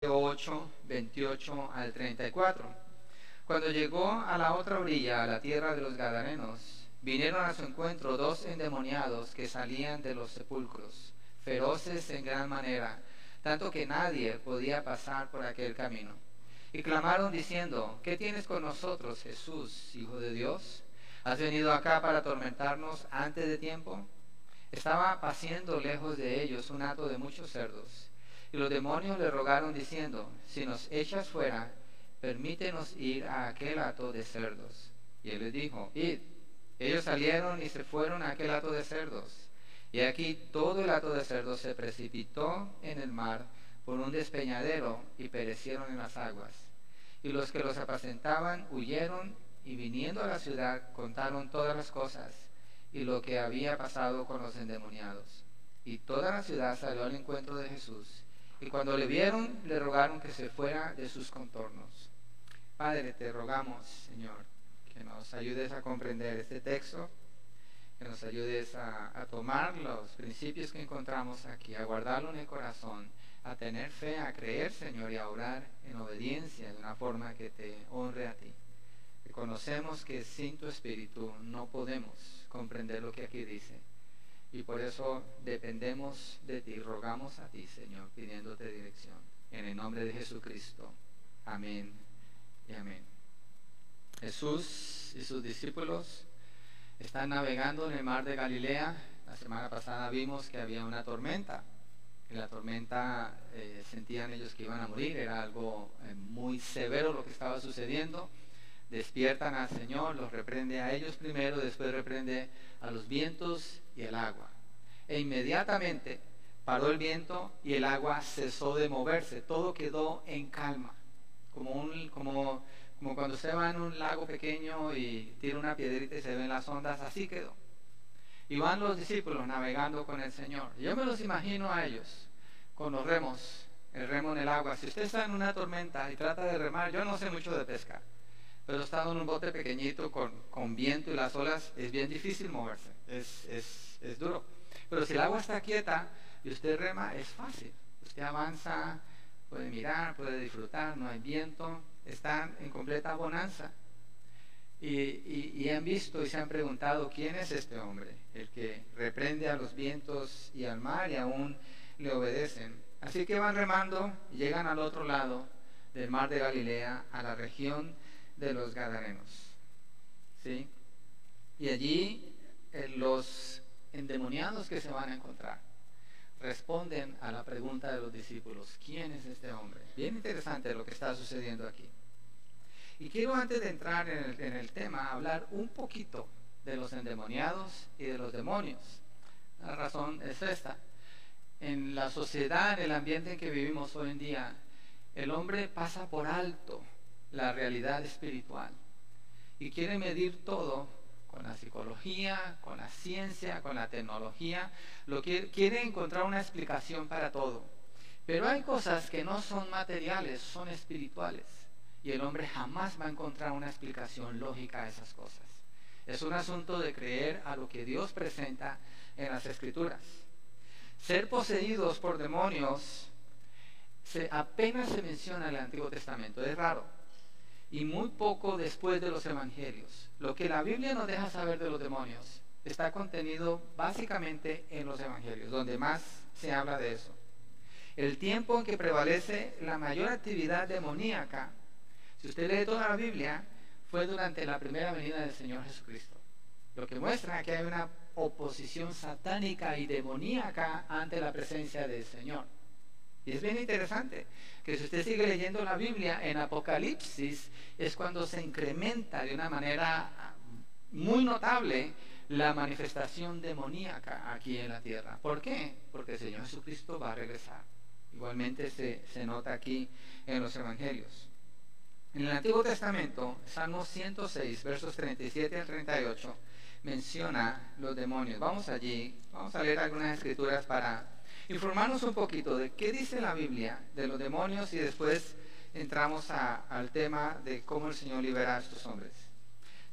8, 28 al 34. Cuando llegó a la otra orilla, a la tierra de los Gadarenos, vinieron a su encuentro dos endemoniados que salían de los sepulcros, feroces en gran manera, tanto que nadie podía pasar por aquel camino. Y clamaron diciendo: ¿Qué tienes con nosotros, Jesús, Hijo de Dios? ¿Has venido acá para atormentarnos antes de tiempo? Estaba paciendo lejos de ellos un hato de muchos cerdos. Y los demonios le rogaron diciendo: si nos echas fuera, permítenos ir a aquel hato de cerdos. Y él les dijo: id. Ellos salieron y se fueron a aquel hato de cerdos. Y aquí todo el hato de cerdos se precipitó en el mar por un despeñadero y perecieron en las aguas. Y los que los apacentaban huyeron y viniendo a la ciudad contaron todas las cosas y lo que había pasado con los endemoniados. Y toda la ciudad salió al encuentro de Jesús, y cuando le vieron, le rogaron que se fuera de sus contornos. Padre, te rogamos, Señor, que nos ayudes a comprender este texto, que nos ayudes a tomar los principios que encontramos aquí, a guardarlo en el corazón, a tener fe, a creer, Señor, y a orar en obediencia de una forma que te honre a ti. Reconocemos que sin tu Espíritu no podemos comprender lo que aquí dice. Y por eso dependemos de ti, rogamos a ti, Señor, pidiéndote dirección. En el nombre de Jesucristo. Amén y amén. Jesús y sus discípulos están navegando en el mar de Galilea. La semana pasada vimos que había una tormenta. En la tormenta sentían ellos que iban a morir. Era algo muy severo lo que estaba sucediendo. Despiertan al Señor, los reprende a ellos primero, después reprende a los vientos y el agua. E inmediatamente paró el viento y el agua cesó de moverse, todo quedó en calma, como cuando se va en un lago pequeño y tira una piedrita y se ven las ondas, así quedó. Y van los discípulos navegando con el Señor. Yo me los imagino a ellos con los remos, el remo en el agua. Si usted está en una tormenta y trata de remar, yo no sé mucho de pesca, pero estando en un bote pequeñito con viento y las olas, es bien difícil moverse, es duro. Pero si el agua está quieta y usted rema, es fácil. Usted avanza, puede mirar, puede disfrutar, no hay viento, están en completa bonanza. Y han visto y se han preguntado: ¿quién es este hombre? El que reprende a los vientos y al mar y aún le obedecen. Así que van remando y llegan al otro lado del mar de Galilea, a la región de los Gadarenos, ¿sí? Y allí los endemoniados que se van a encontrar responden a la pregunta de los discípulos: ¿quién es este hombre? Bien interesante lo que está sucediendo aquí. Y quiero, antes de entrar en el tema, hablar un poquito de los endemoniados y de los demonios. La razón es esta: en la sociedad, en el ambiente en que vivimos hoy en día, el hombre pasa por alto la realidad espiritual y quiere medir todo con la psicología, con la ciencia, con la tecnología. Quiere encontrar una explicación para todo, pero hay cosas que no son materiales, son espirituales, y el hombre jamás va a encontrar una explicación lógica a esas cosas. Es un asunto de creer a lo que Dios presenta en las Escrituras. Ser poseídos por demonios apenas se menciona en el Antiguo Testamento, es raro, y muy poco después de los evangelios. Lo que la Biblia nos deja saber de los demonios está contenido básicamente en los evangelios, donde más se habla de eso. El tiempo en que prevalece la mayor actividad demoníaca, si usted lee toda la Biblia, fue durante la primera venida del Señor Jesucristo, lo que muestra que hay una oposición satánica y demoníaca ante la presencia del Señor. Y es bien interesante que si usted sigue leyendo la Biblia, en Apocalipsis es cuando se incrementa de una manera muy notable la manifestación demoníaca aquí en la tierra. ¿Por qué? Porque el Señor Jesucristo va a regresar. Igualmente se nota aquí en los evangelios. En el Antiguo Testamento, Salmo 106, versos 37 al 38, menciona los demonios. Vamos allí, vamos a leer algunas escrituras para informarnos un poquito de qué dice la Biblia de los demonios, y después entramos al tema de cómo el Señor libera a estos hombres.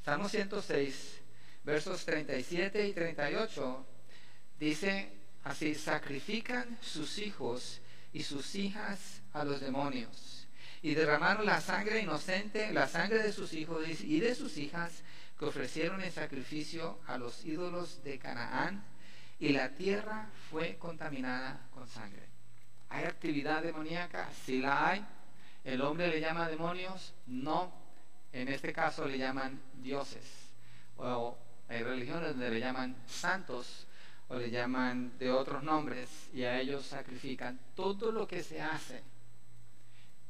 Salmo 106, versos 37 y 38, dice así: sacrifican sus hijos y sus hijas a los demonios. Y derramaron la sangre inocente, la sangre de sus hijos y de sus hijas, que ofrecieron en sacrificio a los ídolos de Canaán, y la tierra fue contaminada con sangre. ¿Hay actividad demoníaca? Sí la hay. ¿El hombre le llama demonios? No. En este caso le llaman dioses. O hay religiones donde le llaman santos o le llaman de otros nombres, y a ellos sacrifican. Todo lo que se hace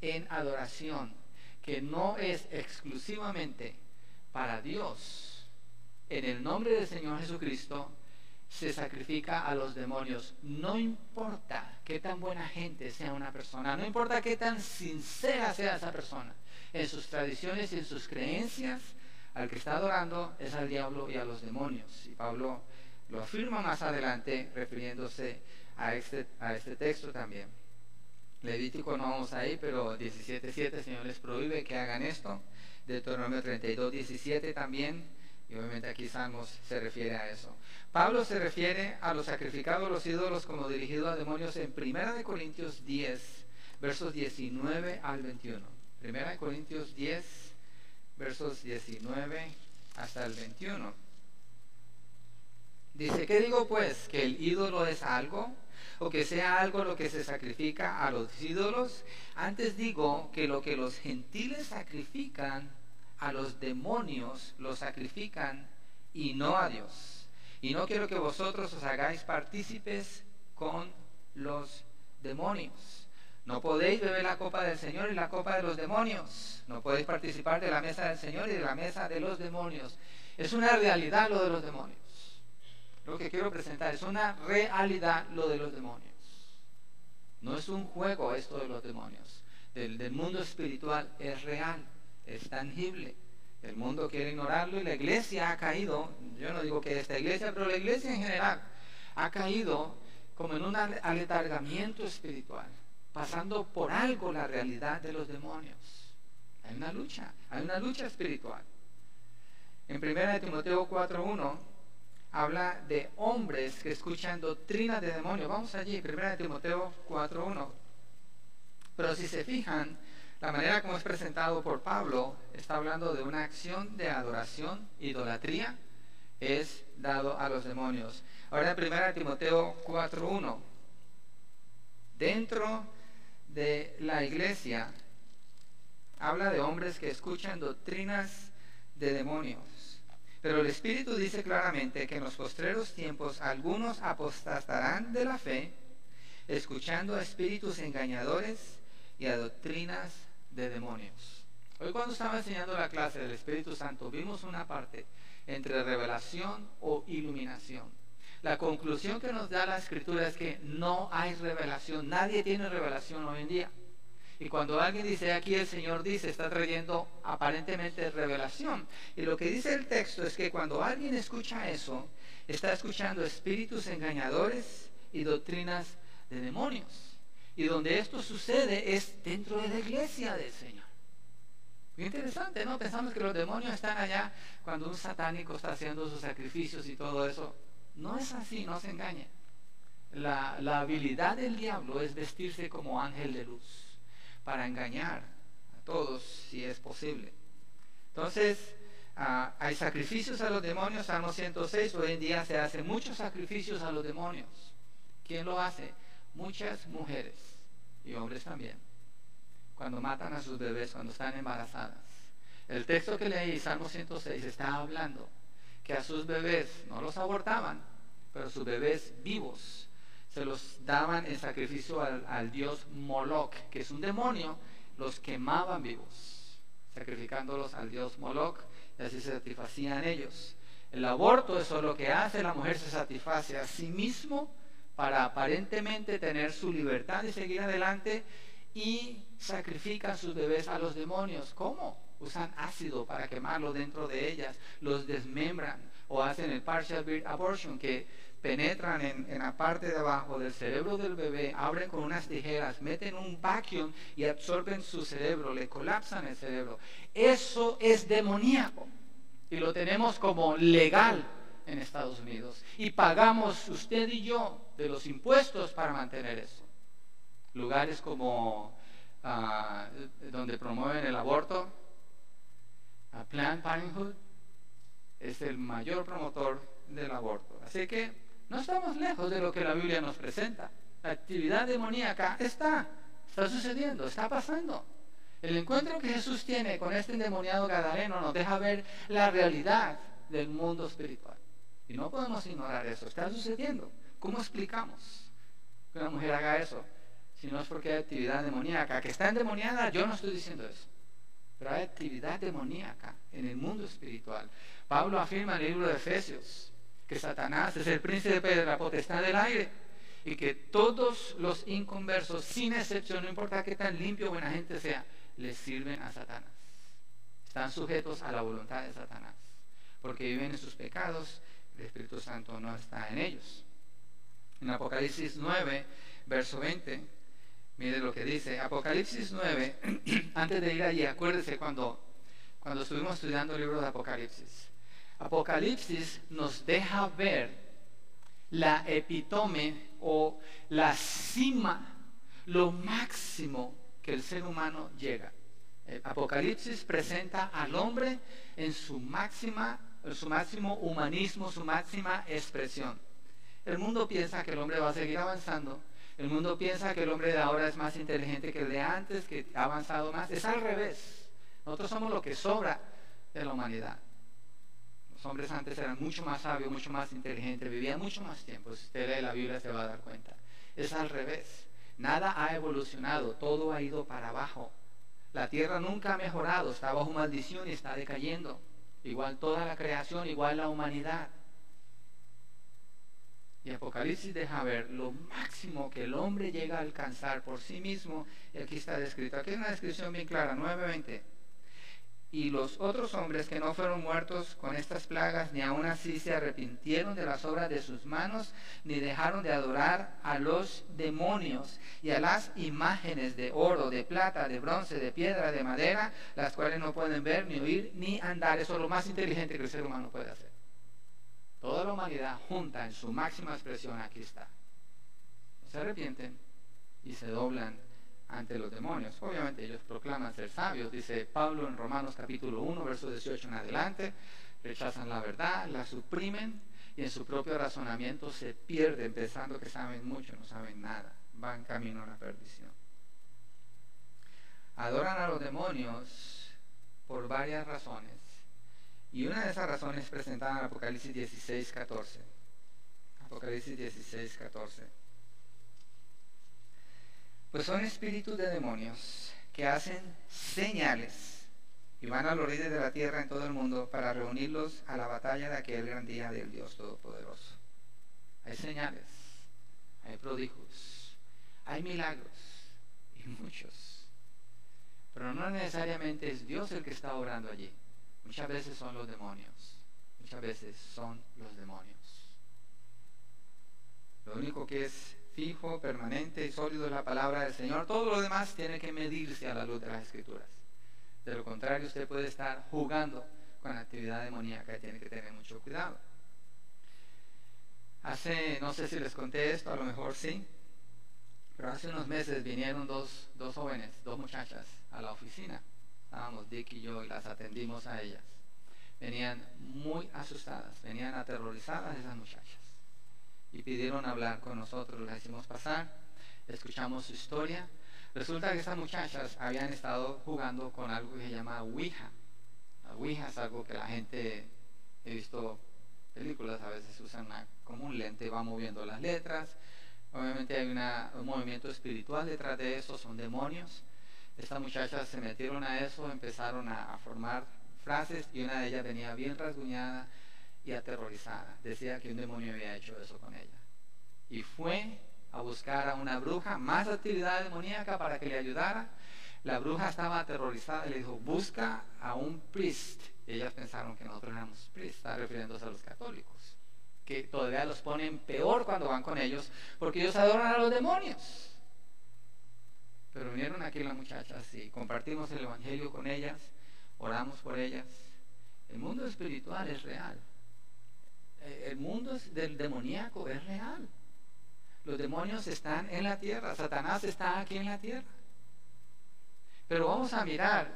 en adoración, que no es exclusivamente para Dios, en el nombre del Señor Jesucristo, se sacrifica a los demonios. No importa qué tan buena gente sea una persona, no importa qué tan sincera sea esa persona en sus tradiciones y en sus creencias, al que está adorando es al diablo y a los demonios. Y Pablo lo afirma más adelante refiriéndose a este texto también. Levítico no vamos ahí, pero 17:7 el Señor les prohíbe que hagan esto. Deuteronomio 32:17 también, y obviamente aquí Salmos se refiere a eso. Pablo se refiere a los sacrificados, los ídolos, como dirigido a demonios en 1 Corintios 10, versos 19 al 21. 1 Corintios 10, versos 19 hasta el 21. Dice: ¿qué digo pues? ¿Que el ídolo es algo? ¿O que sea algo lo que se sacrifica a los ídolos? Antes digo que lo que los gentiles sacrifican a los demonios, lo sacrifican y no a Dios. Y no quiero que vosotros os hagáis partícipes con los demonios. No podéis beber la copa del Señor y la copa de los demonios. No podéis participar de la mesa del Señor y de la mesa de los demonios. Es una realidad lo de los demonios. Lo que quiero presentar es una realidad lo de los demonios. No es un juego esto de los demonios. Del mundo espiritual es real, es tangible. El mundo quiere ignorarlo y la iglesia ha caído, yo no digo que esta iglesia, pero la iglesia en general ha caído como en un aletargamiento espiritual, pasando por algo la realidad de los demonios. Hay una lucha espiritual. En 1 Timoteo 4:1 habla de hombres que escuchan doctrinas de demonios. Vamos allí, 1 Timoteo 4:1. Pero si se fijan, la manera como es presentado por Pablo, está hablando de una acción de adoración, idolatría, es dado a los demonios. Ahora en 1 Timoteo 4:1, dentro de la iglesia, habla de hombres que escuchan doctrinas de demonios. Pero el Espíritu dice claramente que en los postreros tiempos algunos apostatarán de la fe, escuchando a espíritus engañadores y a doctrinas de demonios. Hoy cuando estaba enseñando la clase del Espíritu Santo, vimos una parte entre revelación o iluminación. La conclusión que nos da la Escritura es que no hay revelación. Nadie tiene revelación hoy en día. Y cuando alguien dice aquí el Señor dice, está trayendo aparentemente revelación. Y lo que dice el texto es que cuando alguien escucha eso, está escuchando espíritus engañadores y doctrinas de demonios. Y donde esto sucede es dentro de la iglesia del Señor. Muy interesante, ¿no? Pensamos que los demonios están allá cuando un satánico está haciendo sus sacrificios y todo eso. No es así, no se engañe. La habilidad del diablo es vestirse como ángel de luz para engañar a todos si es posible. Entonces, hay sacrificios a los demonios. Salmo 106, hoy en día se hacen muchos sacrificios a los demonios. ¿Quién lo hace? Muchas mujeres y hombres también, cuando matan a sus bebés, cuando están embarazadas. El texto que leí, Salmo 106, está hablando que a sus bebés no los abortaban, pero sus bebés vivos se los daban en sacrificio al dios Moloch, que es un demonio. Los quemaban vivos, sacrificándolos al dios Moloch, y así se satisfacían ellos. El aborto, eso es lo que hace: la mujer se satisface a sí mismo para aparentemente tener su libertad y seguir adelante, y sacrifican sus bebés a los demonios. ¿Cómo? Usan ácido para quemarlo dentro de ellas, los desmembran, o hacen el partial birth abortion, que penetran en la parte de abajo del cerebro del bebé, abren con unas tijeras, meten un vacuum y absorben su cerebro, le colapsan el cerebro. Eso es demoníaco y lo tenemos como legal en Estados Unidos, y pagamos usted y yo de los impuestos para mantener eso. lugares como donde promueven el aborto, Planned Parenthood es el mayor promotor del aborto. Así que no estamos lejos de lo que la Biblia nos presenta. La actividad demoníaca está sucediendo, está pasando. El encuentro que Jesús tiene con este endemoniado gadareno nos deja ver la realidad del mundo espiritual. Y no podemos ignorar eso, está sucediendo. ¿Cómo explicamos que una mujer haga eso? Si no es porque hay actividad demoníaca. Que está endemoniada, yo no estoy diciendo eso. Pero hay actividad demoníaca en el mundo espiritual. Pablo afirma en el libro de Efesios que Satanás es el príncipe de la potestad del aire y que todos los inconversos, sin excepción, no importa qué tan limpio o buena gente sea, les sirven a Satanás. Están sujetos a la voluntad de Satanás porque viven en sus pecados. El Espíritu Santo no está en ellos. En Apocalipsis 9, verso 20, mire lo que dice. Apocalipsis 9, antes de ir allí, acuérdese cuando estuvimos estudiando el libro de Apocalipsis. Apocalipsis nos deja ver la epítome o la cima, lo máximo que el ser humano llega. Apocalipsis presenta al hombre en su máximo humanismo, su máxima expresión. El mundo piensa que el hombre va a seguir avanzando. El mundo piensa que el hombre de ahora es más inteligente que el de antes, que ha avanzado más. Es al revés. Nosotros somos lo que sobra de la humanidad. Los hombres antes eran mucho más sabios, mucho más inteligentes, vivían mucho más tiempo. Si usted lee la Biblia se va a dar cuenta. Es al revés. Nada ha evolucionado, todo ha ido para abajo. La tierra nunca ha mejorado, está bajo maldición y está decayendo. Igual toda la creación, igual la humanidad. Y Apocalipsis deja ver lo máximo que el hombre llega a alcanzar por sí mismo. Y aquí está descrito. Aquí hay una descripción bien clara, 9:20. Y los otros hombres que no fueron muertos con estas plagas, ni aun así se arrepintieron de las obras de sus manos, ni dejaron de adorar a los demonios y a las imágenes de oro, de plata, de bronce, de piedra, de madera, las cuales no pueden ver, ni oír, ni andar. Eso es lo más inteligente que el ser humano puede hacer. Toda la humanidad junta en su máxima expresión, aquí está. Se arrepienten y se doblan ante los demonios. Obviamente ellos proclaman ser sabios, dice Pablo en Romanos capítulo 1, verso 18 en adelante. Rechazan la verdad, la suprimen y en su propio razonamiento se pierden pensando que saben mucho, no saben nada. Van camino a la perdición. Adoran a los demonios por varias razones. Y una de esas razones es presentada en Apocalipsis 16:14. Apocalipsis 16:14. Pues son espíritus de demonios que hacen señales y van a los reyes de la tierra en todo el mundo para reunirlos a la batalla de aquel gran día del Dios Todopoderoso. Hay señales, hay prodigios, hay milagros y muchos. Pero no necesariamente es Dios el que está obrando allí. Muchas veces son los demonios. Muchas veces son los demonios. Lo único que es fijo, permanente y sólido es la palabra del Señor. Todo lo demás tiene que medirse a la luz de las Escrituras. De lo contrario, usted puede estar jugando con la actividad demoníaca y tiene que tener mucho cuidado. No sé si les conté esto, a lo mejor sí, pero hace unos meses vinieron dos jóvenes, dos muchachas a la oficina. Estábamos Dick y yo y las atendimos a ellas. Venían muy asustadas, venían aterrorizadas esas muchachas. Y pidieron hablar con nosotros, las hicimos pasar, escuchamos su historia. Resulta que esas muchachas habían estado jugando con algo que se llama Ouija. La Ouija es algo que la gente, he visto películas, a veces usan como un lente, va moviendo las letras. Obviamente hay un movimiento espiritual detrás de eso, son demonios. Estas muchachas se metieron a eso, empezaron a formar frases y una de ellas venía bien rasguñada y aterrorizada. Decía que un demonio había hecho eso con ella. Y fue a buscar a una bruja, más actividad demoníaca para que le ayudara. La bruja estaba aterrorizada y le dijo, busca a un priest. Y ellas pensaron que nosotros éramos priest, está refiriéndose a los católicos, que todavía los ponen peor cuando van con ellos, porque ellos adoran a los demonios. Pero vinieron aquí las muchachas y compartimos el evangelio con ellas, oramos por ellas. El mundo espiritual es real. El mundo del demoníaco es real. Los demonios están en la tierra, Satanás está aquí en la tierra. Pero vamos a mirar,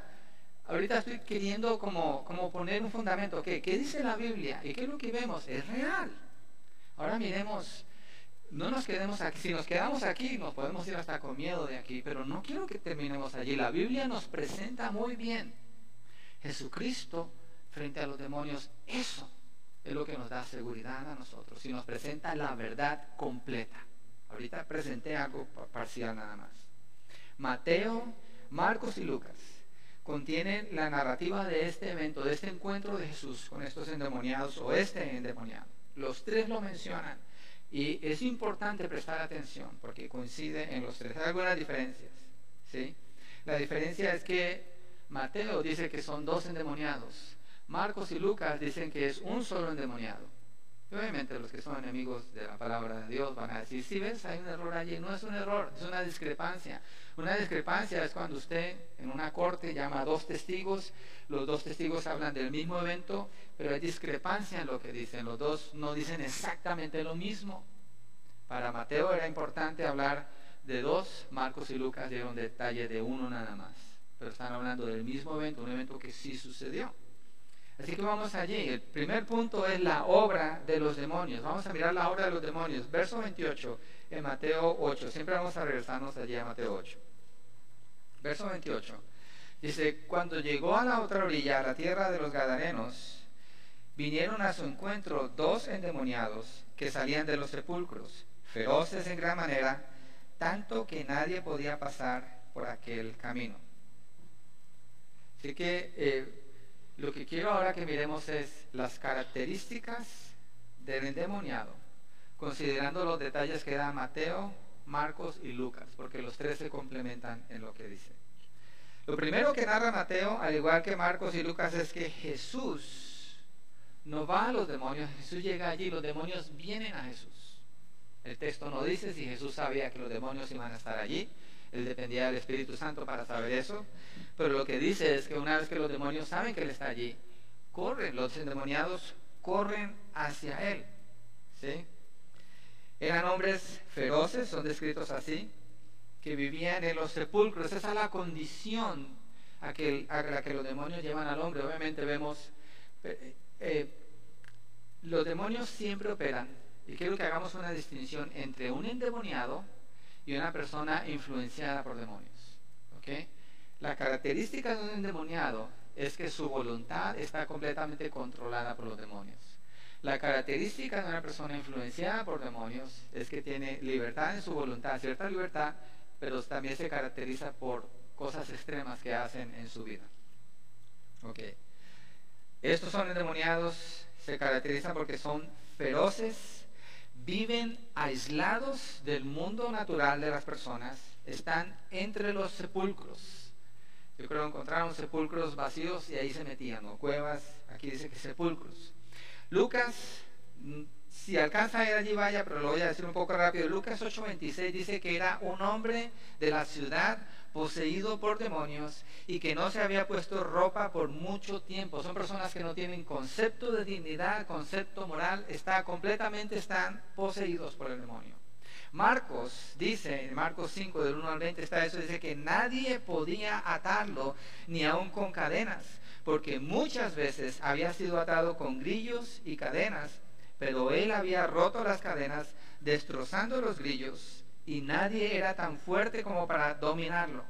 ahorita estoy queriendo como poner un fundamento. ¿Qué dice la Biblia? ¿Y qué es lo que vemos? Es real. Ahora miremos, no nos quedemos aquí. Si nos quedamos aquí, nos podemos ir hasta con miedo de aquí, pero no quiero que terminemos allí. La Biblia nos presenta muy bien Jesucristo frente a los demonios. Eso es lo que nos da seguridad a nosotros, y nos presenta la verdad completa. Ahorita presenté algo parcial nada más. Mateo, Marcos y Lucas contienen la narrativa de este evento, de este encuentro de Jesús con estos endemoniados o este endemoniado. Los tres lo mencionan, y es importante prestar atención porque coincide en los tres. Hay algunas diferencias, ¿sí? La diferencia es que Mateo dice que son 2 endemoniados. Marcos y Lucas dicen que es un solo endemoniado. Y obviamente los que son enemigos de la palabra de Dios van a decir, si ves, hay un error allí. No es un error, es una discrepancia. Una discrepancia es cuando usted en una corte llama a 2 testigos, los 2 testigos hablan del mismo evento, pero hay discrepancia en lo que dicen. Los 2 no dicen exactamente lo mismo. Para Mateo era importante hablar de 2, Marcos y Lucas dieron detalle de 1 nada más, pero están hablando del mismo evento, un evento que sí sucedió. Así que vamos allí. El primer punto es la obra de los demonios. Vamos a mirar la obra de los demonios. Verso 28 en Mateo 8. Siempre vamos a regresarnos allí a Mateo 8. Verso 28. Dice, cuando llegó a la otra orilla, a la tierra de los Gadarenos, vinieron a su encuentro 2 endemoniados que salían de los sepulcros, feroces en gran manera, tanto que nadie podía pasar por aquel camino. Así que lo que quiero ahora que miremos es las características del endemoniado, considerando los detalles que dan Mateo, Marcos y Lucas, porque los 3 se complementan en lo que dice. Lo primero que narra Mateo, al igual que Marcos y Lucas, es que Jesús no va a los demonios. Jesús llega allí, los demonios vienen a Jesús. El texto no dice si Jesús sabía que los demonios iban a estar allí. Él dependía del Espíritu Santo para saber eso. Pero lo que dice es que una vez que los demonios saben que Él está allí, corren, los endemoniados corren hacia Él, ¿sí? Eran hombres feroces, son descritos así, que vivían en los sepulcros. Esa es la condición a la que los demonios llevan al hombre. Obviamente vemos, los demonios siempre operan, y quiero que hagamos una distinción entre un endemoniado y una persona influenciada por demonios, ¿ok? La característica de un endemoniado es que su voluntad está completamente controlada por los demonios. La característica de una persona influenciada por demonios es que tiene libertad en su voluntad, cierta libertad, pero también se caracteriza por cosas extremas que hacen en su vida. Okay. Estos son endemoniados, se caracterizan porque son feroces, viven aislados del mundo natural de las personas, están entre los sepulcros. Yo creo que encontraron sepulcros vacíos y ahí se metían, o cuevas, aquí dice que sepulcros. Lucas, si alcanza a ir allí vaya, pero lo voy a decir un poco rápido. Lucas 8:26 dice que era un hombre de la ciudad poseído por demonios y que no se había puesto ropa por mucho tiempo. Son personas que no tienen concepto de dignidad, concepto moral, están poseídos por el demonio. Marcos dice, en Marcos 5 del 1 al 20 está eso, dice que nadie podía atarlo ni aun con cadenas, porque muchas veces había sido atado con grillos y cadenas, pero él había roto las cadenas, destrozando los grillos, y nadie era tan fuerte como para dominarlo.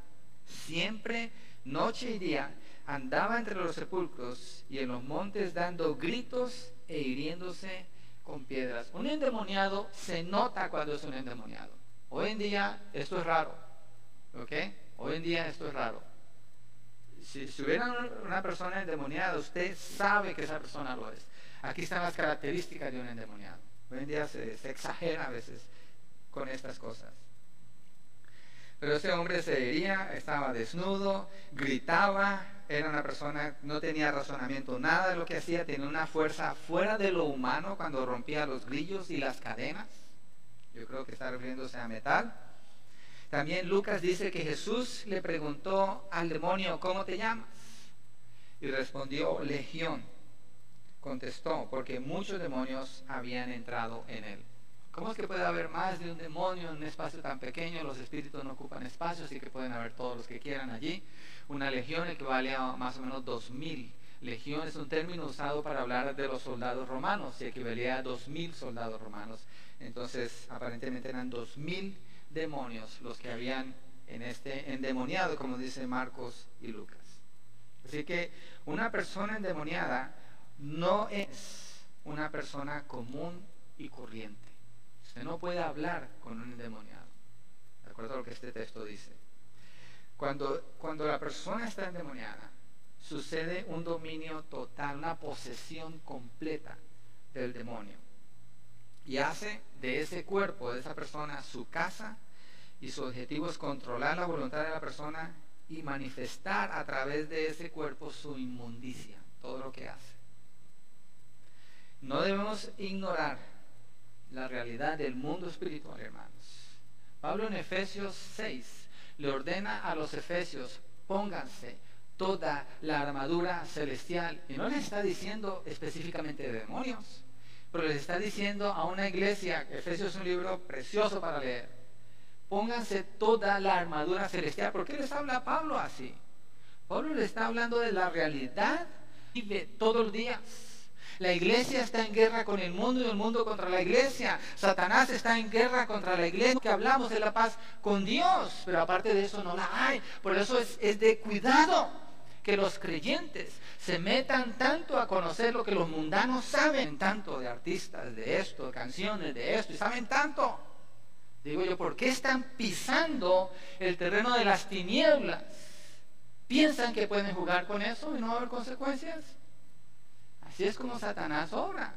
Siempre, noche y día, andaba entre los sepulcros y en los montes dando gritos e hiriéndose con piedras. Un endemoniado se nota cuando es un endemoniado. Hoy en día esto es raro, ¿ok? Hoy en día esto es raro. Si hubiera una persona endemoniada, usted sabe que esa persona lo es. Aquí están las características de un endemoniado. Hoy en día se exagera a veces con estas cosas. Pero ese hombre se hería, estaba desnudo, gritaba, era una persona, no tenía razonamiento, nada de lo que hacía, tenía una fuerza fuera de lo humano cuando rompía los grillos y las cadenas. Yo creo que está refiriéndose a metal. También Lucas dice que Jesús le preguntó al demonio, ¿cómo te llamas? Y respondió, Legión. Contestó, porque muchos demonios habían entrado en él. ¿Cómo es que puede haber más de un demonio en un espacio tan pequeño? Los espíritus no ocupan espacio, así que pueden haber todos los que quieran allí. Una legión equivale a más o menos 2000. Legión es un término usado para hablar de los soldados romanos, y equivalía a 2000 soldados romanos. Entonces, aparentemente eran 2000 demonios los que habían en este endemoniado, como dice Marcos y Lucas. Así que una persona endemoniada no es una persona común y corriente. Usted no puede hablar con un endemoniado, de acuerdo a lo que este texto dice. Cuando la persona está endemoniada, sucede un dominio total, una posesión completa del demonio. Y hace de ese cuerpo, de esa persona, su casa, y su objetivo es controlar la voluntad de la persona y manifestar a través de ese cuerpo su inmundicia, todo lo que hace. No debemos ignorar la realidad del mundo espiritual, hermanos. Pablo en Efesios 6 le ordena a los efesios: pónganse toda la armadura celestial. Y no les está diciendo específicamente de demonios, pero les está diciendo a una iglesia. Efesios es un libro precioso para leer. Pónganse toda la armadura celestial. ¿Por qué les habla Pablo así? Pablo le está hablando de la realidad y de todos los días. La iglesia está en guerra con el mundo y el mundo contra la iglesia. Satanás está en guerra contra la iglesia. Que hablamos de la paz con Dios, pero aparte de eso no la hay. Por eso es de cuidado que los creyentes se metan tanto a conocer lo que los mundanos saben, tanto de artistas, de esto, de canciones, de esto, y saben tanto. Digo yo, ¿por qué están pisando el terreno de las tinieblas? ¿Piensan que pueden jugar con eso y no va a haber consecuencias? Así es como Satanás obra.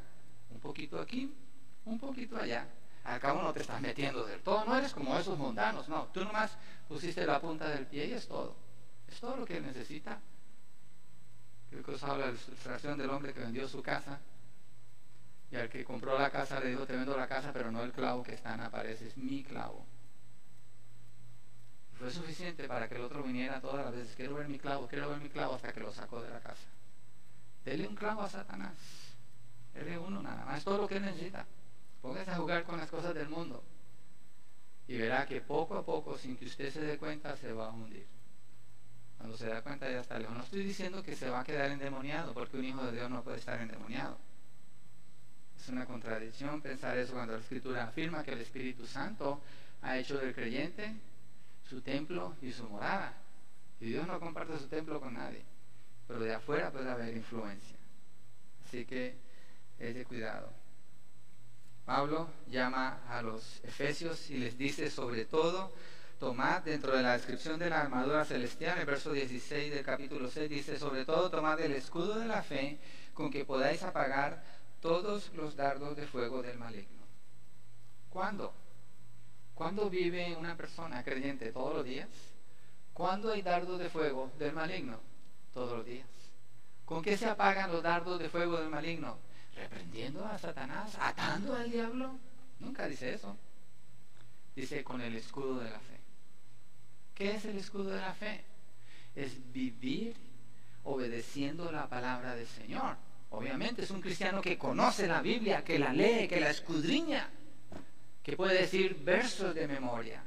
Un poquito aquí, un poquito allá. Al cabo no te estás metiendo del todo, no eres como esos mundanos, no. Tú nomás pusiste la punta del pie y es todo. Es todo lo que él necesita. Creo que os habla de la ilustración del hombre que vendió su casa. Y al que compró la casa le dijo: te vendo la casa, pero no el clavo que está en la pared, es mi clavo. Fue suficiente para que el otro viniera todas las veces: quiero ver mi clavo, hasta que lo sacó de la casa. Dele un clavo a Satanás. Dele uno nada más, todo lo que él necesita. Póngase a jugar con las cosas del mundo y verá que poco a poco, sin que usted se dé cuenta, se va a hundir. Cuando se da cuenta ya está lejos. No estoy diciendo que se va a quedar endemoniado, porque un hijo de Dios no puede estar endemoniado. Es una contradicción pensar eso cuando la Escritura afirma que el Espíritu Santo ha hecho del creyente su templo y su morada. Y Dios no comparte su templo con nadie, pero de afuera puede haber influencia. Así que es de cuidado. Pablo llama a los efesios y les dice: sobre todo, tomad, dentro de la descripción de la armadura celestial, el verso 16 del capítulo 6 dice: sobre todo, tomad el escudo de la fe, con que podáis apagar todos los dardos de fuego del maligno. ¿Cuándo? ¿Cuándo vive una persona creyente? ¿Todos los días? ¿Cuándo hay dardos de fuego del maligno? Todos los días. ¿Con qué se apagan los dardos de fuego del maligno? ¿Reprendiendo a Satanás? ¿Atando al diablo? Nunca dice eso. Dice: con el escudo de la fe. ¿Qué es el escudo de la fe? Es vivir obedeciendo la palabra del Señor. Obviamente es un cristiano que conoce la Biblia, que la lee, que la escudriña, que puede decir versos de memoria,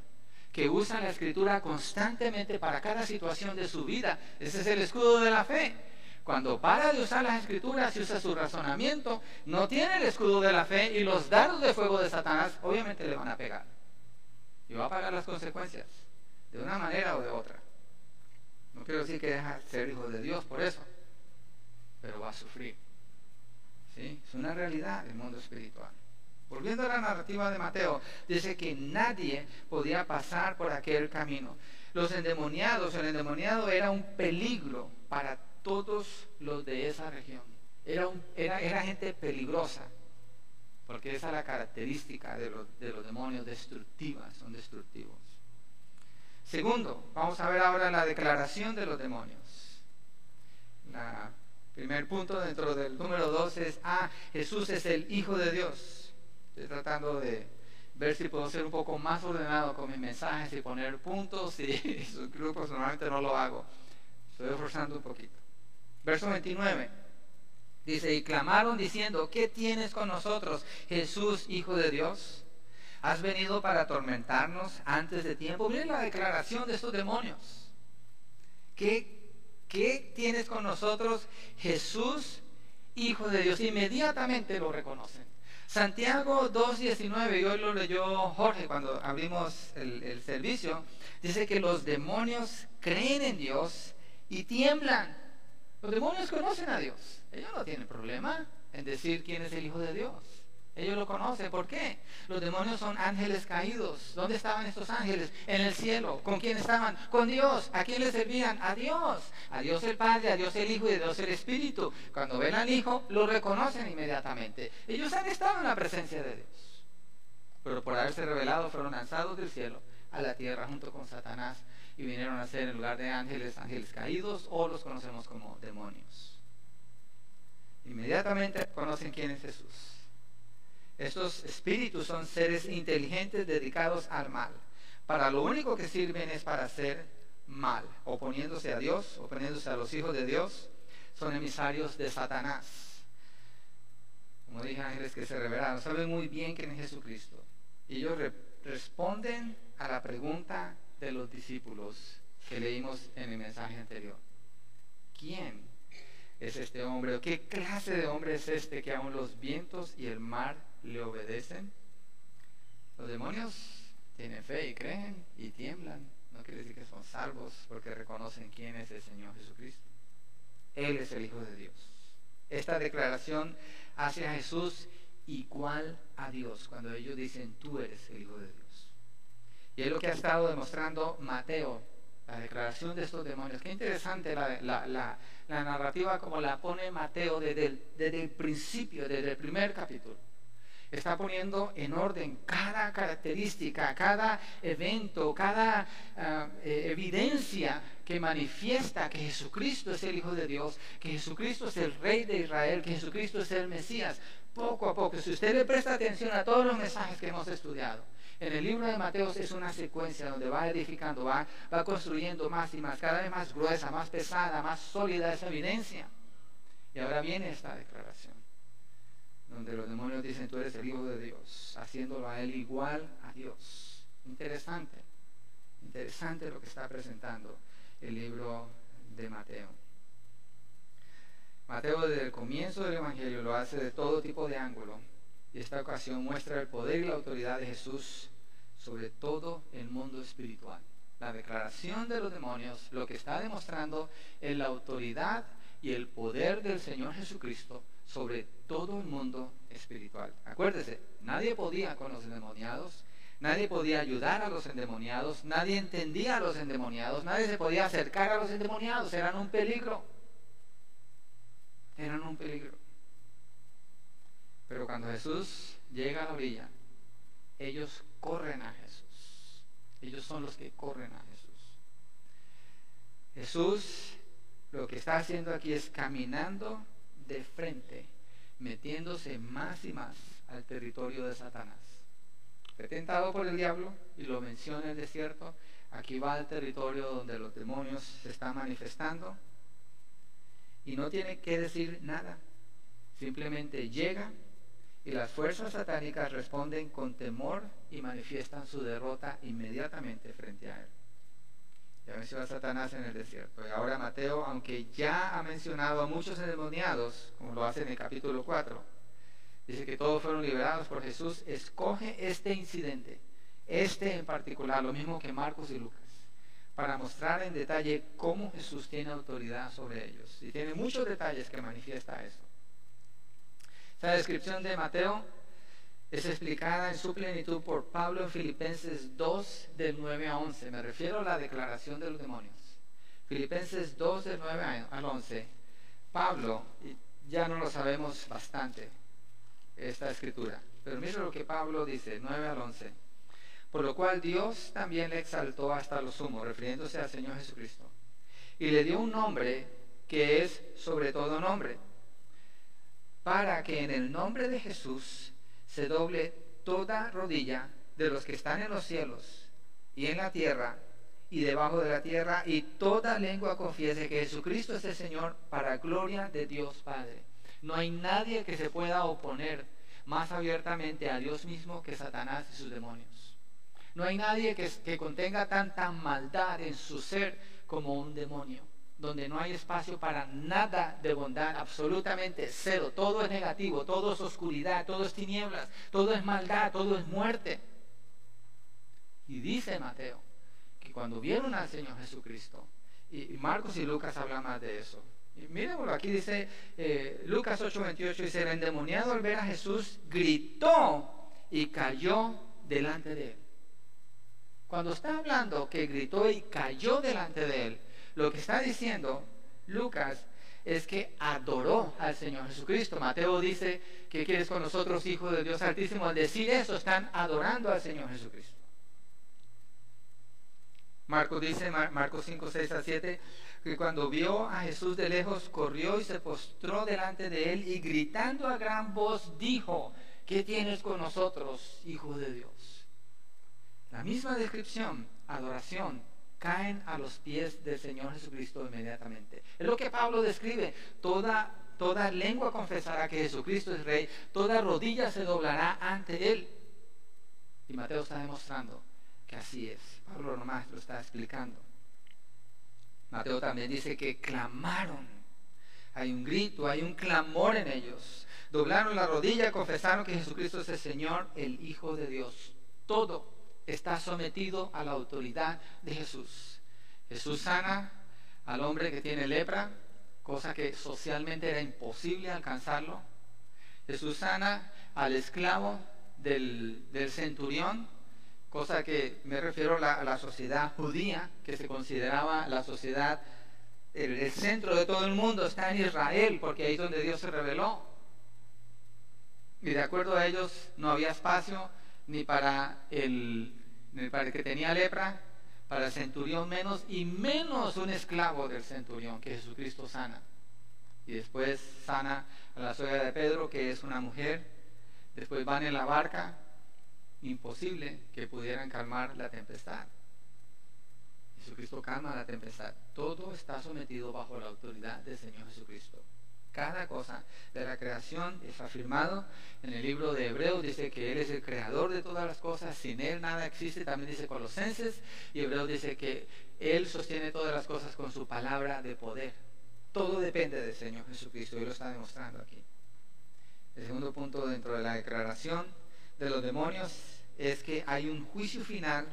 que usa la Escritura constantemente para cada situación de su vida. Ese es el escudo de la fe. Cuando para de usar las Escrituras y usa su razonamiento, no tiene el escudo de la fe, y los dardos de fuego de Satanás obviamente le van a pegar. Y va a pagar las consecuencias, de una manera o de otra. No quiero decir que deja de ser hijo de Dios por eso, pero va a sufrir. ¿Sí? Es una realidad del mundo espiritual. Volviendo a la narrativa de Mateo, dice que nadie podía pasar por aquel camino. Los endemoniados, el endemoniado era un peligro para todos los de esa región. Era gente peligrosa, porque esa es la característica de los demonios destructivas, son destructivos. Segundo, vamos a ver ahora la declaración de los demonios. Primer punto dentro del número 2 es: Jesús es el Hijo de Dios. Estoy tratando de ver si puedo ser un poco más ordenado con mis mensajes y poner puntos, y sus grupos normalmente no lo hago. Estoy esforzando un poquito. Verso 29 dice: y clamaron diciendo: ¿qué tienes con nosotros, Jesús, Hijo de Dios? ¿Has venido para atormentarnos antes de tiempo? Miren la declaración de estos demonios. ¿Qué tienes con nosotros? Jesús, Hijo de Dios. Inmediatamente lo reconocen. Santiago 2:19, y hoy lo leyó Jorge cuando abrimos el servicio, dice que los demonios creen en Dios y tiemblan. Los demonios conocen a Dios. Ellos no tienen problema en decir quién es el Hijo de Dios. Ellos lo conocen. ¿Por qué? Los demonios son ángeles caídos. ¿Dónde estaban estos ángeles? En el cielo. ¿Con quién estaban? Con Dios. ¿A quién le servían? A Dios. A Dios el Padre, a Dios el Hijo y a Dios el Espíritu. Cuando ven al Hijo, lo reconocen inmediatamente. Ellos han estado en la presencia de Dios. Pero por haberse revelado, fueron lanzados del cielo a la tierra junto con Satanás y vinieron a ser, en lugar de ángeles, ángeles caídos, o los conocemos como demonios. Inmediatamente conocen quién es Jesús. Estos espíritus son seres inteligentes dedicados al mal. Para lo único que sirven es para hacer mal, oponiéndose a Dios, oponiéndose a los hijos de Dios. Son emisarios de Satanás. Como dije, ángeles que se revelaron, saben muy bien quién es Jesucristo. Y ellos responden a la pregunta de los discípulos que leímos en el mensaje anterior. ¿Quién es este hombre? ¿Qué clase de hombre es este que aún los vientos y el mar le obedecen? Los demonios tienen fe y creen y tiemblan. No quiere decir que son salvos porque reconocen quién es el Señor Jesucristo. Él es el Hijo de Dios. Esta declaración hace a Jesús igual a Dios cuando ellos dicen tú eres el Hijo de Dios. Y es lo que ha estado demostrando Mateo, la declaración de estos demonios. Qué interesante la narrativa como la pone Mateo desde el principio, desde el primer capítulo. Está poniendo en orden cada característica, cada evento, cada evidencia que manifiesta que Jesucristo es el Hijo de Dios, que Jesucristo es el Rey de Israel, que Jesucristo es el Mesías. Poco a poco, si usted le presta atención a todos los mensajes que hemos estudiado, en el libro de Mateo es una secuencia donde va edificando, va construyendo más y más, cada vez más gruesa, más pesada, más sólida esa evidencia. Y ahora viene esta declaración, donde los demonios dicen tú eres el Hijo de Dios, haciéndolo a Él igual a Dios. Interesante lo que está presentando el libro de Mateo. Mateo desde el comienzo del Evangelio lo hace de todo tipo de ángulo. Y esta ocasión muestra el poder y la autoridad de Jesús sobre todo el mundo espiritual. La declaración de los demonios lo que está demostrando es la autoridad y el poder del Señor Jesucristo sobre todo el mundo espiritual. Acuérdese, nadie podía con los endemoniados, nadie podía ayudar a los endemoniados, nadie entendía a los endemoniados, nadie se podía acercar a los endemoniados, eran un peligro. Eran un peligro. Pero cuando Jesús llega a la orilla, ellos corren a Jesús. Ellos son los que corren a Jesús. Jesús lo que está haciendo aquí es caminando de frente, metiéndose más y más al territorio de Satanás. Fue tentado por el diablo y lo menciona en el desierto. Aquí va al territorio donde los demonios se están manifestando y no tiene que decir nada. Simplemente llega y las fuerzas satánicas responden con temor y manifiestan su derrota inmediatamente frente a él. Ya venció a Satanás en el desierto. Y ahora Mateo, aunque ya ha mencionado a muchos endemoniados, como lo hace en el capítulo 4, dice que todos fueron liberados por Jesús, escoge este incidente, este en particular, lo mismo que Marcos y Lucas, para mostrar en detalle cómo Jesús tiene autoridad sobre ellos. Y tiene muchos detalles que manifiesta eso. Esta descripción de Mateo es explicada en su plenitud por Pablo en Filipenses 2, del 9 a 11. Me refiero a la declaración de los demonios. Filipenses 2, del 9 al 11. Pablo, ya no lo sabemos bastante, esta escritura, pero mira lo que Pablo dice, 9 al 11. Por lo cual Dios también le exaltó hasta lo sumo, refiriéndose al Señor Jesucristo, y le dio un nombre que es sobre todo nombre, para que en el nombre de Jesús se doble toda rodilla de los que están en los cielos y en la tierra y debajo de la tierra, y toda lengua confiese que Jesucristo es el Señor, para gloria de Dios Padre. No hay nadie que se pueda oponer, más abiertamente a Dios mismo que Satanás y sus demonios. No hay nadie que contenga tanta maldad en su ser como un demonio, donde no hay espacio para nada de bondad, absolutamente cero. Todo es negativo, todo es oscuridad, todo es tinieblas, todo es maldad, todo es muerte. Y dice Mateo que cuando vieron al Señor Jesucristo, y Marcos y Lucas hablan más de eso. Y miremoslo, aquí dice Lucas 8:28, dice: el endemoniado al ver a Jesús gritó y cayó delante de él. Cuando está hablando que gritó y cayó delante de él, lo que está diciendo Lucas es que adoró al Señor Jesucristo. Mateo dice: ¿qué quieres con nosotros, Hijo de Dios Altísimo? Al decir eso, están adorando al Señor Jesucristo. Marcos dice, Marcos 5:6-7, que cuando vio a Jesús de lejos, corrió y se postró delante de él y gritando a gran voz dijo: ¿qué tienes con nosotros, Hijo de Dios? La misma descripción, adoración, caen a los pies del Señor Jesucristo inmediatamente. Es lo que Pablo describe: toda lengua confesará que Jesucristo es Rey, toda rodilla se doblará ante Él. Y Mateo está demostrando que así es. Pablo nomás lo está explicando. Mateo también dice que clamaron. Hay un grito, hay un clamor en ellos. Doblaron la rodilla, confesaron que Jesucristo es el Señor, el Hijo de Dios. Todo está sometido a la autoridad de Jesús. Jesús sana al hombre que tiene lepra, cosa que socialmente era imposible alcanzarlo. Jesús sana al esclavo del centurión, cosa que me refiero a la sociedad judía, que se consideraba la sociedad, el centro de todo el mundo está en Israel, porque ahí es donde Dios se reveló. Y de acuerdo a ellos no había espacio ni para el que tenía lepra, para el centurión menos, y menos un esclavo del centurión que Jesucristo sana. Y después sana a la suegra de Pedro, que es una mujer. Después van en la barca, imposible que pudieran calmar la tempestad. Jesucristo calma la tempestad. Todo está sometido bajo la autoridad del Señor Jesucristo. Cada cosa de la creación es afirmado en el libro de Hebreos. Dice que Él es el creador de todas las cosas, sin Él nada existe. También dice Colosenses, y Hebreos dice que Él sostiene todas las cosas con su palabra de poder. Todo depende del Señor Jesucristo, y lo está demostrando aquí. El segundo punto dentro de la declaración de los demonios es que hay un juicio final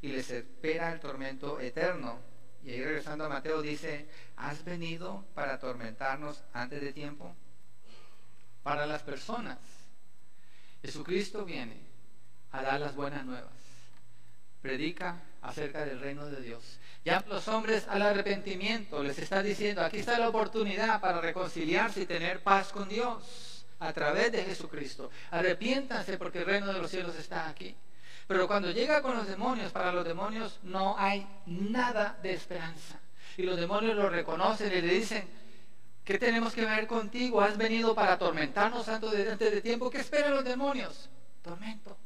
y les espera el tormento eterno. Y ahí, regresando a Mateo, dice: ¿has venido para atormentarnos antes de tiempo? Para las personas, Jesucristo viene a dar las buenas nuevas. Predica acerca del reino de Dios. Ya los hombres al arrepentimiento les está diciendo: aquí está la oportunidad para reconciliarse y tener paz con Dios a través de Jesucristo. Arrepiéntanse porque el reino de los cielos está aquí. Pero cuando llega con los demonios, para los demonios no hay nada de esperanza. Y los demonios lo reconocen y le dicen: ¿qué tenemos que ver contigo? ¿Has venido para atormentarnos antes de tiempo? ¿Qué esperan los demonios? Tormento,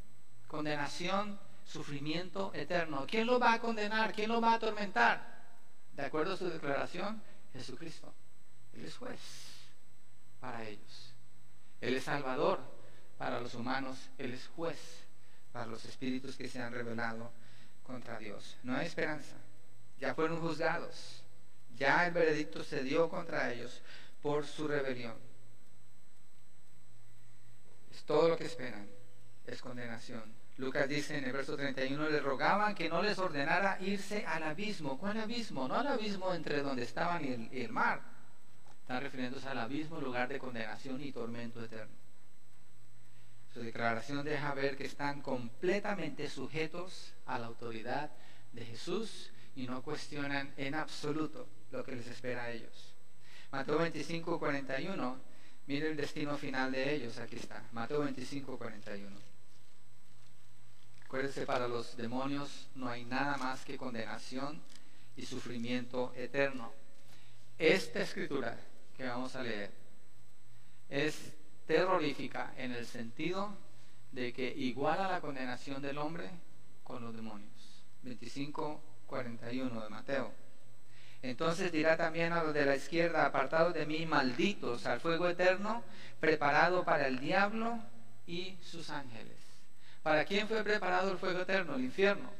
condenación, sufrimiento eterno. ¿Quién lo va a condenar? ¿Quién lo va a atormentar? De acuerdo a su declaración, Jesucristo. Él es juez para ellos. Él es salvador para los humanos. Él es juez para los espíritus que se han rebelado contra Dios. No hay esperanza. Ya fueron juzgados. Ya el veredicto se dio contra ellos por su rebelión. Es todo lo que esperan. Es condenación. Lucas dice en el verso 31: le rogaban que no les ordenara irse al abismo. ¿Cuál abismo? No al abismo entre donde estaban y el mar. Están refiriéndose al abismo, lugar de condenación y tormento eterno. Su declaración deja ver que están completamente sujetos a la autoridad de Jesús y no cuestionan en absoluto lo que les espera a ellos. Mateo 25:41, mire el destino final de ellos. Aquí está, Mateo 25:41. Acuérdense, para los demonios no hay nada más que condenación y sufrimiento eterno. Esta escritura que vamos a leer es terrorífica en el sentido de que iguala la condenación del hombre con los demonios. 25:41 de Mateo. Entonces dirá también a los de la izquierda: apartados de mí, malditos, al fuego eterno preparado para el diablo y sus ángeles. ¿Para quién fue preparado el fuego eterno, el infierno?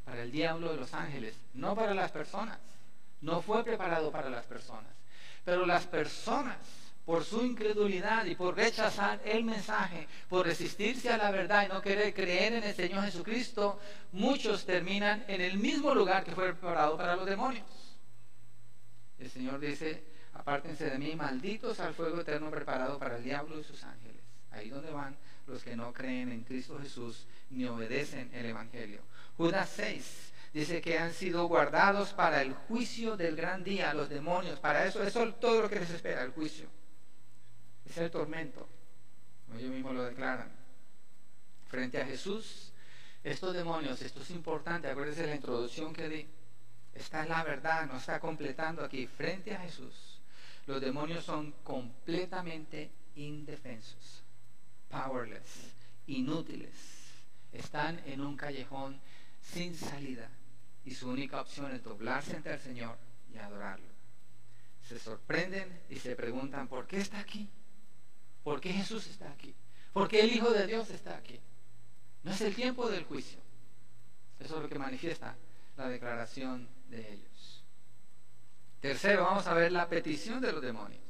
Para el diablo y los ángeles, no para las personas. No fue preparado para las personas. Pero las personas, por su incredulidad y por rechazar el mensaje, por resistirse a la verdad y no querer creer en el Señor Jesucristo, muchos terminan en el mismo lugar que fue preparado para los demonios. El Señor dice: apártense de mí, malditos, al fuego eterno preparado para el diablo y sus ángeles. Ahí donde van los que no creen en Cristo Jesús ni obedecen el Evangelio. Judas 6 dice que han sido guardados para el juicio del gran día, los demonios. Para eso es todo lo que les espera, el juicio. Es el tormento, como ellos mismos lo declaran. Frente a Jesús, estos demonios, esto es importante, acuérdense de la introducción que di. Esta es la verdad, nos está completando aquí. Frente a Jesús, los demonios son completamente indefensos, powerless, inútiles. Están en un callejón sin salida y su única opción es doblarse ante el Señor y adorarlo. Se sorprenden y se preguntan: ¿por qué está aquí? ¿Por qué Jesús está aquí? ¿Por qué el Hijo de Dios está aquí? No es el tiempo del juicio. Eso es lo que manifiesta la declaración de ellos. Tercero, vamos a ver la petición de los demonios.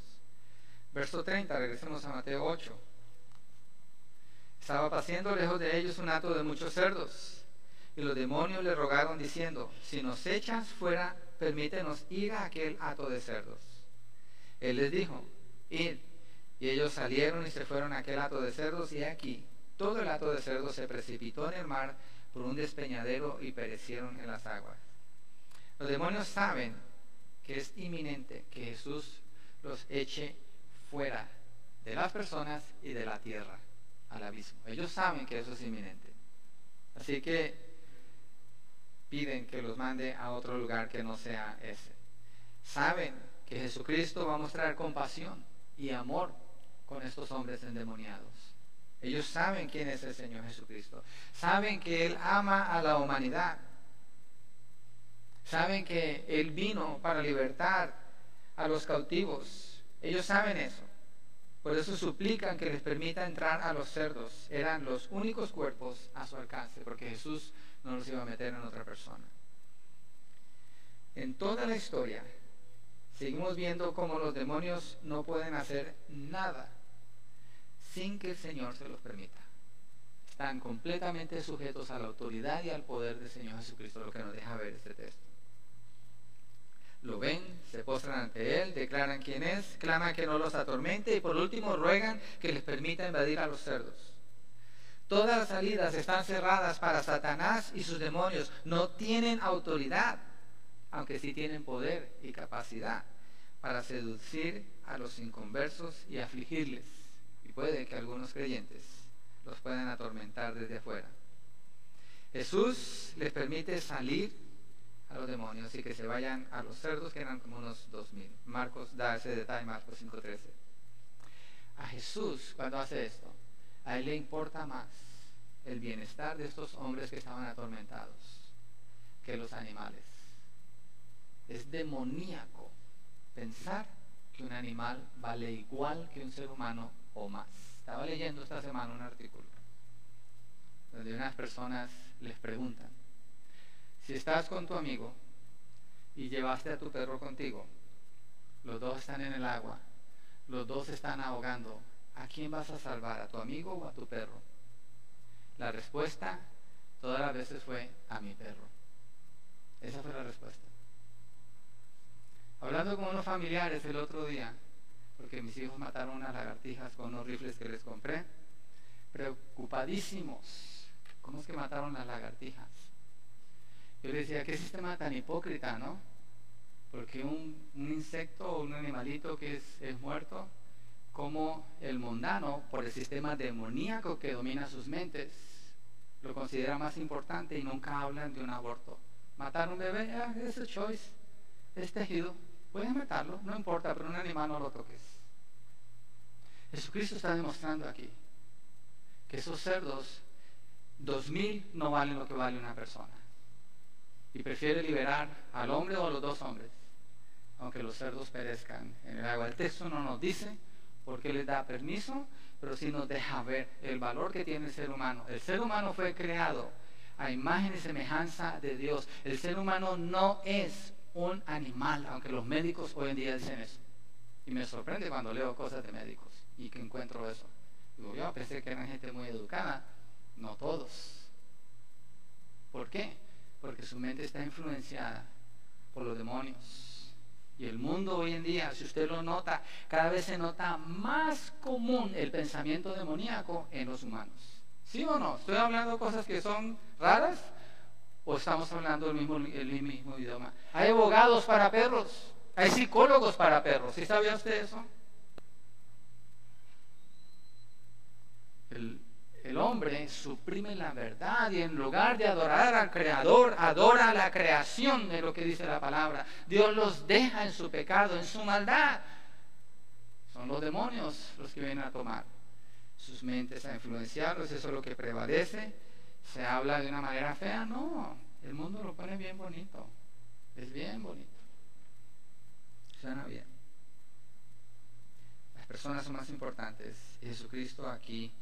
Verso 30, regresemos a Mateo 8. Estaba paciendo lejos de ellos un hato de muchos cerdos, y los demonios le rogaron diciendo: si nos echas fuera, permítenos ir a aquel hato de cerdos. Él les dijo: id. Y ellos salieron y se fueron a aquel hato de cerdos, y aquí todo el hato de cerdos se precipitó en el mar por un despeñadero y perecieron en las aguas. Los demonios saben que es inminente que Jesús los eche fuera de las personas y de la tierra al abismo. Ellos saben que eso es inminente. Así que piden que los mande a otro lugar que no sea ese. Saben que Jesucristo va a mostrar compasión y amor con estos hombres endemoniados. Ellos saben quién es el Señor Jesucristo. Saben que Él ama a la humanidad. Saben que Él vino para libertar a los cautivos. Ellos saben eso. Por eso suplican que les permita entrar a los cerdos. Eran los únicos cuerpos a su alcance, porque Jesús no los iba a meter en otra persona. En toda la historia seguimos viendo cómo los demonios no pueden hacer nada sin que el Señor se los permita. Están completamente sujetos a la autoridad y al poder del Señor Jesucristo, lo que nos deja ver este texto. Lo ven, se postran ante Él, declaran quién es, claman que no los atormente y por último ruegan que les permita invadir a los cerdos. Todas las salidas están cerradas para Satanás y sus demonios. No tienen autoridad, aunque sí tienen poder y capacidad para seducir a los inconversos y afligirles. Y puede que algunos creyentes los puedan atormentar desde afuera. Jesús les permite salir a los demonios y que se vayan a los cerdos, que eran como unos 2000. Marcos da ese detalle, Marcos 5:13. A Jesús, cuando hace esto, a Él le importa más el bienestar de estos hombres que estaban atormentados que los animales. Es demoníaco pensar que un animal vale igual que un ser humano o más. Estaba leyendo esta semana un artículo donde unas personas les preguntan: si estás con tu amigo y llevaste a tu perro contigo, los dos están en el agua, los dos están ahogando, ¿a quién vas a salvar? ¿A tu amigo o a tu perro? La respuesta todas las veces fue: a mi perro. Esa fue la respuesta. Hablando con unos familiares el otro día, porque mis hijos mataron unas lagartijas con unos rifles que les compré, preocupadísimos. ¿Cómo es que mataron las lagartijas? Yo les decía: qué sistema tan hipócrita, ¿no? Porque un insecto o un animalito que es muerto, como el mundano, por el sistema demoníaco que domina sus mentes, lo considera más importante y nunca hablan de un aborto. Matar un bebé, es el choice, es tejido, puedes matarlo, no importa, pero un animal no lo toques. Jesucristo está demostrando aquí que esos cerdos, 2000 no valen lo que vale una persona, y prefiere liberar al hombre o a los dos hombres, aunque los cerdos perezcan en el agua. El texto no nos dice porque les da permiso, pero sí nos deja ver el valor que tiene el ser humano. El ser humano fue creado a imagen y semejanza de Dios. El ser humano no es un animal, aunque los médicos hoy en día dicen eso. Y me sorprende cuando leo cosas de médicos y que encuentro eso. Digo, yo pensé que eran gente muy educada. No todos. ¿Por qué? Porque su mente está influenciada por los demonios. Y el mundo hoy en día, si usted lo nota, cada vez se nota más común el pensamiento demoníaco en los humanos. ¿Sí o no? ¿Estoy hablando de cosas que son raras? ¿O estamos hablando el mismo idioma? Hay abogados para perros. Hay psicólogos para perros. ¿Sí sabía usted eso? El hombre suprime la verdad y en lugar de adorar al Creador, adora la creación, de lo que dice la palabra. Dios los deja en su pecado, en su maldad. Son los demonios los que vienen a tomar sus mentes, a influenciarlos. Eso es lo que prevalece. ¿Se habla de una manera fea? No, el mundo lo pone bien bonito. Es bien bonito. Suena bien. Las personas son más importantes. Jesucristo aquí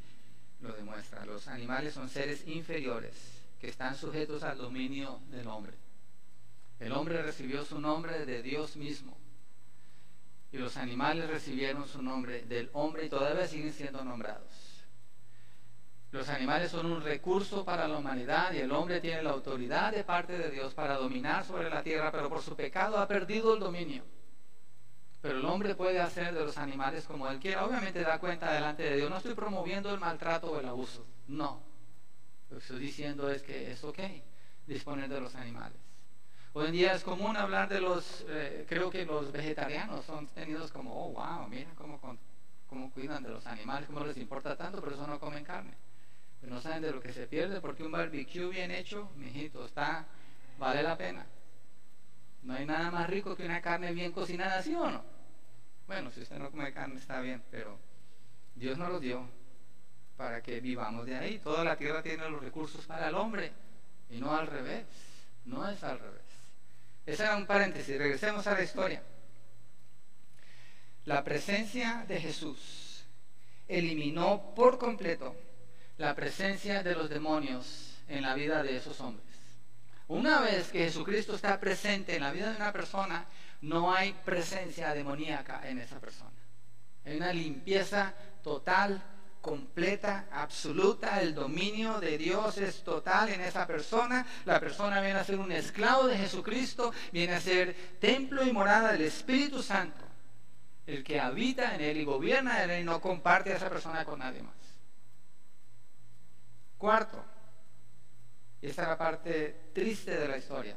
lo demuestra. Los animales son seres inferiores que están sujetos al dominio del hombre. El hombre recibió su nombre de Dios mismo y los animales recibieron su nombre del hombre y todavía siguen siendo nombrados. Los animales son un recurso para la humanidad y el hombre tiene la autoridad de parte de Dios para dominar sobre la tierra, pero por su pecado ha perdido el dominio. Pero el hombre puede hacer de los animales como él quiera. Obviamente da cuenta delante de Dios. No estoy promoviendo el maltrato o el abuso. No. Lo que estoy diciendo es que es ok disponer de los animales. Hoy en día es común hablar de los, creo que los vegetarianos son tenidos como, oh wow, mira cómo cuidan de los animales, cómo les importa tanto, pero eso no comen carne. Pero no saben de lo que se pierde, porque un barbecue bien hecho, mijito, vale la pena. No hay nada más rico que una carne bien cocinada, ¿sí o no? Bueno, si usted no come carne está bien, pero Dios nos lo dio para que vivamos de ahí. Toda la tierra tiene los recursos para el hombre y no al revés. No es al revés. Ese era un paréntesis. Regresemos a la historia. La presencia de Jesús eliminó por completo la presencia de los demonios en la vida de esos hombres. Una vez que Jesucristo está presente en la vida de una persona, no hay presencia demoníaca en esa persona. Hay una limpieza total, completa, absoluta. El dominio de Dios es total en esa persona. La persona viene a ser un esclavo de Jesucristo, viene a ser templo y morada del Espíritu Santo. El que habita en él y gobierna en él no comparte a esa persona con nadie más. Cuarto, y esta es la parte triste de la historia,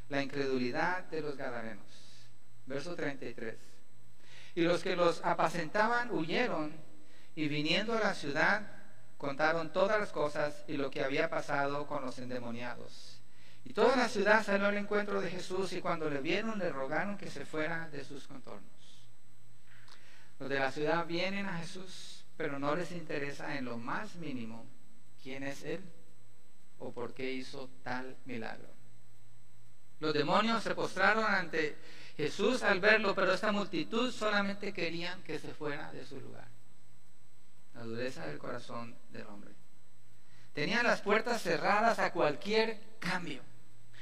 la incredulidad de los gadarenos. Verso 33. Y los que los apacentaban huyeron y viniendo a la ciudad contaron todas las cosas y lo que había pasado con los endemoniados. Y toda la ciudad salió al encuentro de Jesús y cuando le vieron le rogaron que se fuera de sus contornos. Los de la ciudad vienen a Jesús, pero no les interesa en lo más mínimo quién es Él o por qué hizo tal milagro. Los demonios se postraron ante Jesús al verlo, pero esta multitud solamente querían que se fuera de su lugar. La dureza del corazón del hombre. Tenían las puertas cerradas a cualquier cambio.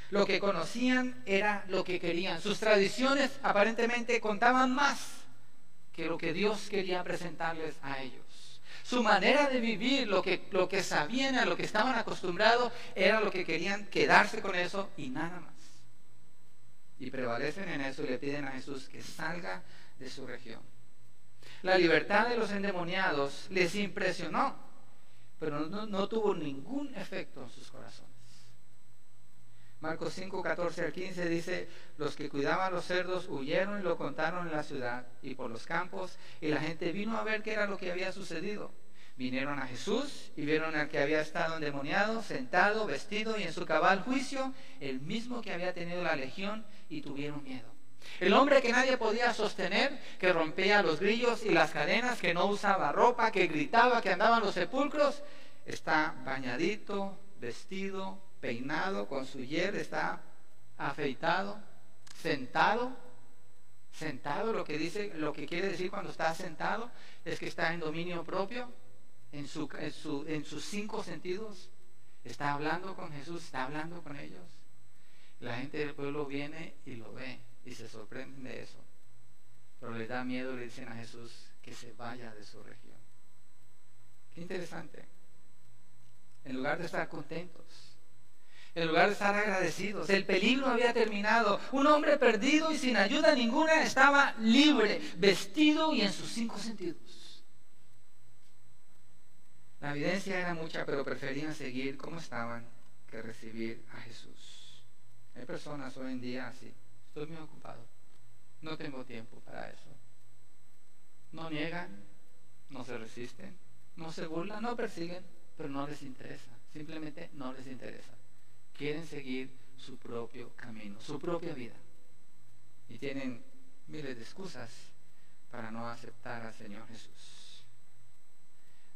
Lo que conocían era lo que querían. Sus tradiciones aparentemente contaban más que lo que Dios quería presentarles a ellos. Su manera de vivir, lo que sabían, a lo que estaban acostumbrados, era lo que querían, quedarse con eso y nada más. Y prevalecen en eso y le piden a Jesús que salga de su región. La libertad de los endemoniados les impresionó, pero no tuvo ningún efecto en sus corazones. Marcos 5, 14 al 15 dice: los que cuidaban los cerdos huyeron y lo contaron en la ciudad y por los campos, y la gente vino a ver qué era lo que había sucedido. Vinieron a Jesús y vieron al que había estado endemoniado, sentado, vestido y en su cabal juicio, el mismo que había tenido la legión, y tuvieron miedo. El hombre que nadie podía sostener, que rompía los grillos y las cadenas, que no usaba ropa, que gritaba, que andaba en los sepulcros, está bañadito, vestido, peinado, con su hiel, está afeitado, sentado, Sentado, lo que quiere decir cuando está sentado es que está en dominio propio, en sus 5 sentidos. Está hablando con Jesús, está hablando con ellos. La gente del pueblo viene y lo ve y se sorprenden de eso. Pero les da miedo, le dicen a Jesús que se vaya de su región. Qué interesante. En lugar de estar contentos, en lugar de estar agradecidos, el peligro había terminado. Un hombre perdido y sin ayuda ninguna estaba libre, vestido y en sus 5 sentidos. La evidencia era mucha, pero preferían seguir como estaban que recibir a Jesús. Hay personas hoy en día así. Estoy muy ocupado. No tengo tiempo para eso. No niegan, no se resisten, no se burlan, no persiguen, pero no les interesa. Simplemente no les interesa. Quieren seguir su propio camino, su propia vida. Y tienen miles de excusas para no aceptar al Señor Jesús.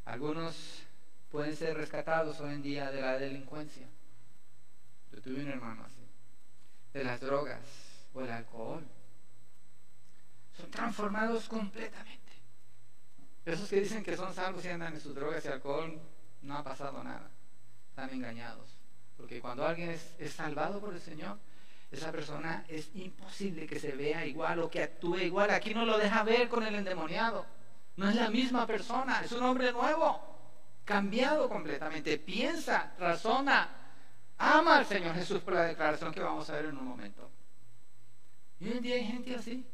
Algunos pueden ser rescatados hoy en día de la delincuencia. Yo tuve un hermano así. De las drogas o el alcohol. Son transformados completamente. Esos que dicen que son salvos y andan en sus drogas y alcohol, no ha pasado nada. Están engañados. Porque cuando alguien es salvado por el Señor, esa persona es imposible que se vea igual o que actúe igual. Aquí no lo deja ver con el endemoniado. No es la misma persona, es un hombre nuevo, cambiado completamente. Piensa, razona, ama al Señor Jesús por la declaración que vamos a ver en un momento. Y hoy en día hay gente así.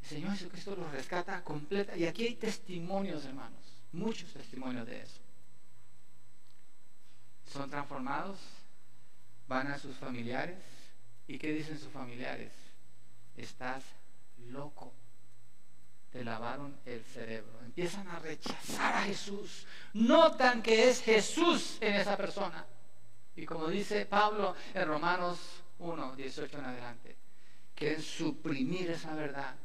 El Señor Jesucristo los rescata completa. Y aquí hay testimonios, hermanos, muchos testimonios de eso. Son transformados, van a sus familiares. ¿Y qué dicen sus familiares? Estás loco. Te lavaron el cerebro. Empiezan a rechazar a Jesús. Notan que es Jesús en esa persona. Y como dice Pablo en Romanos 1, 18 en adelante, quieren suprimir esa verdad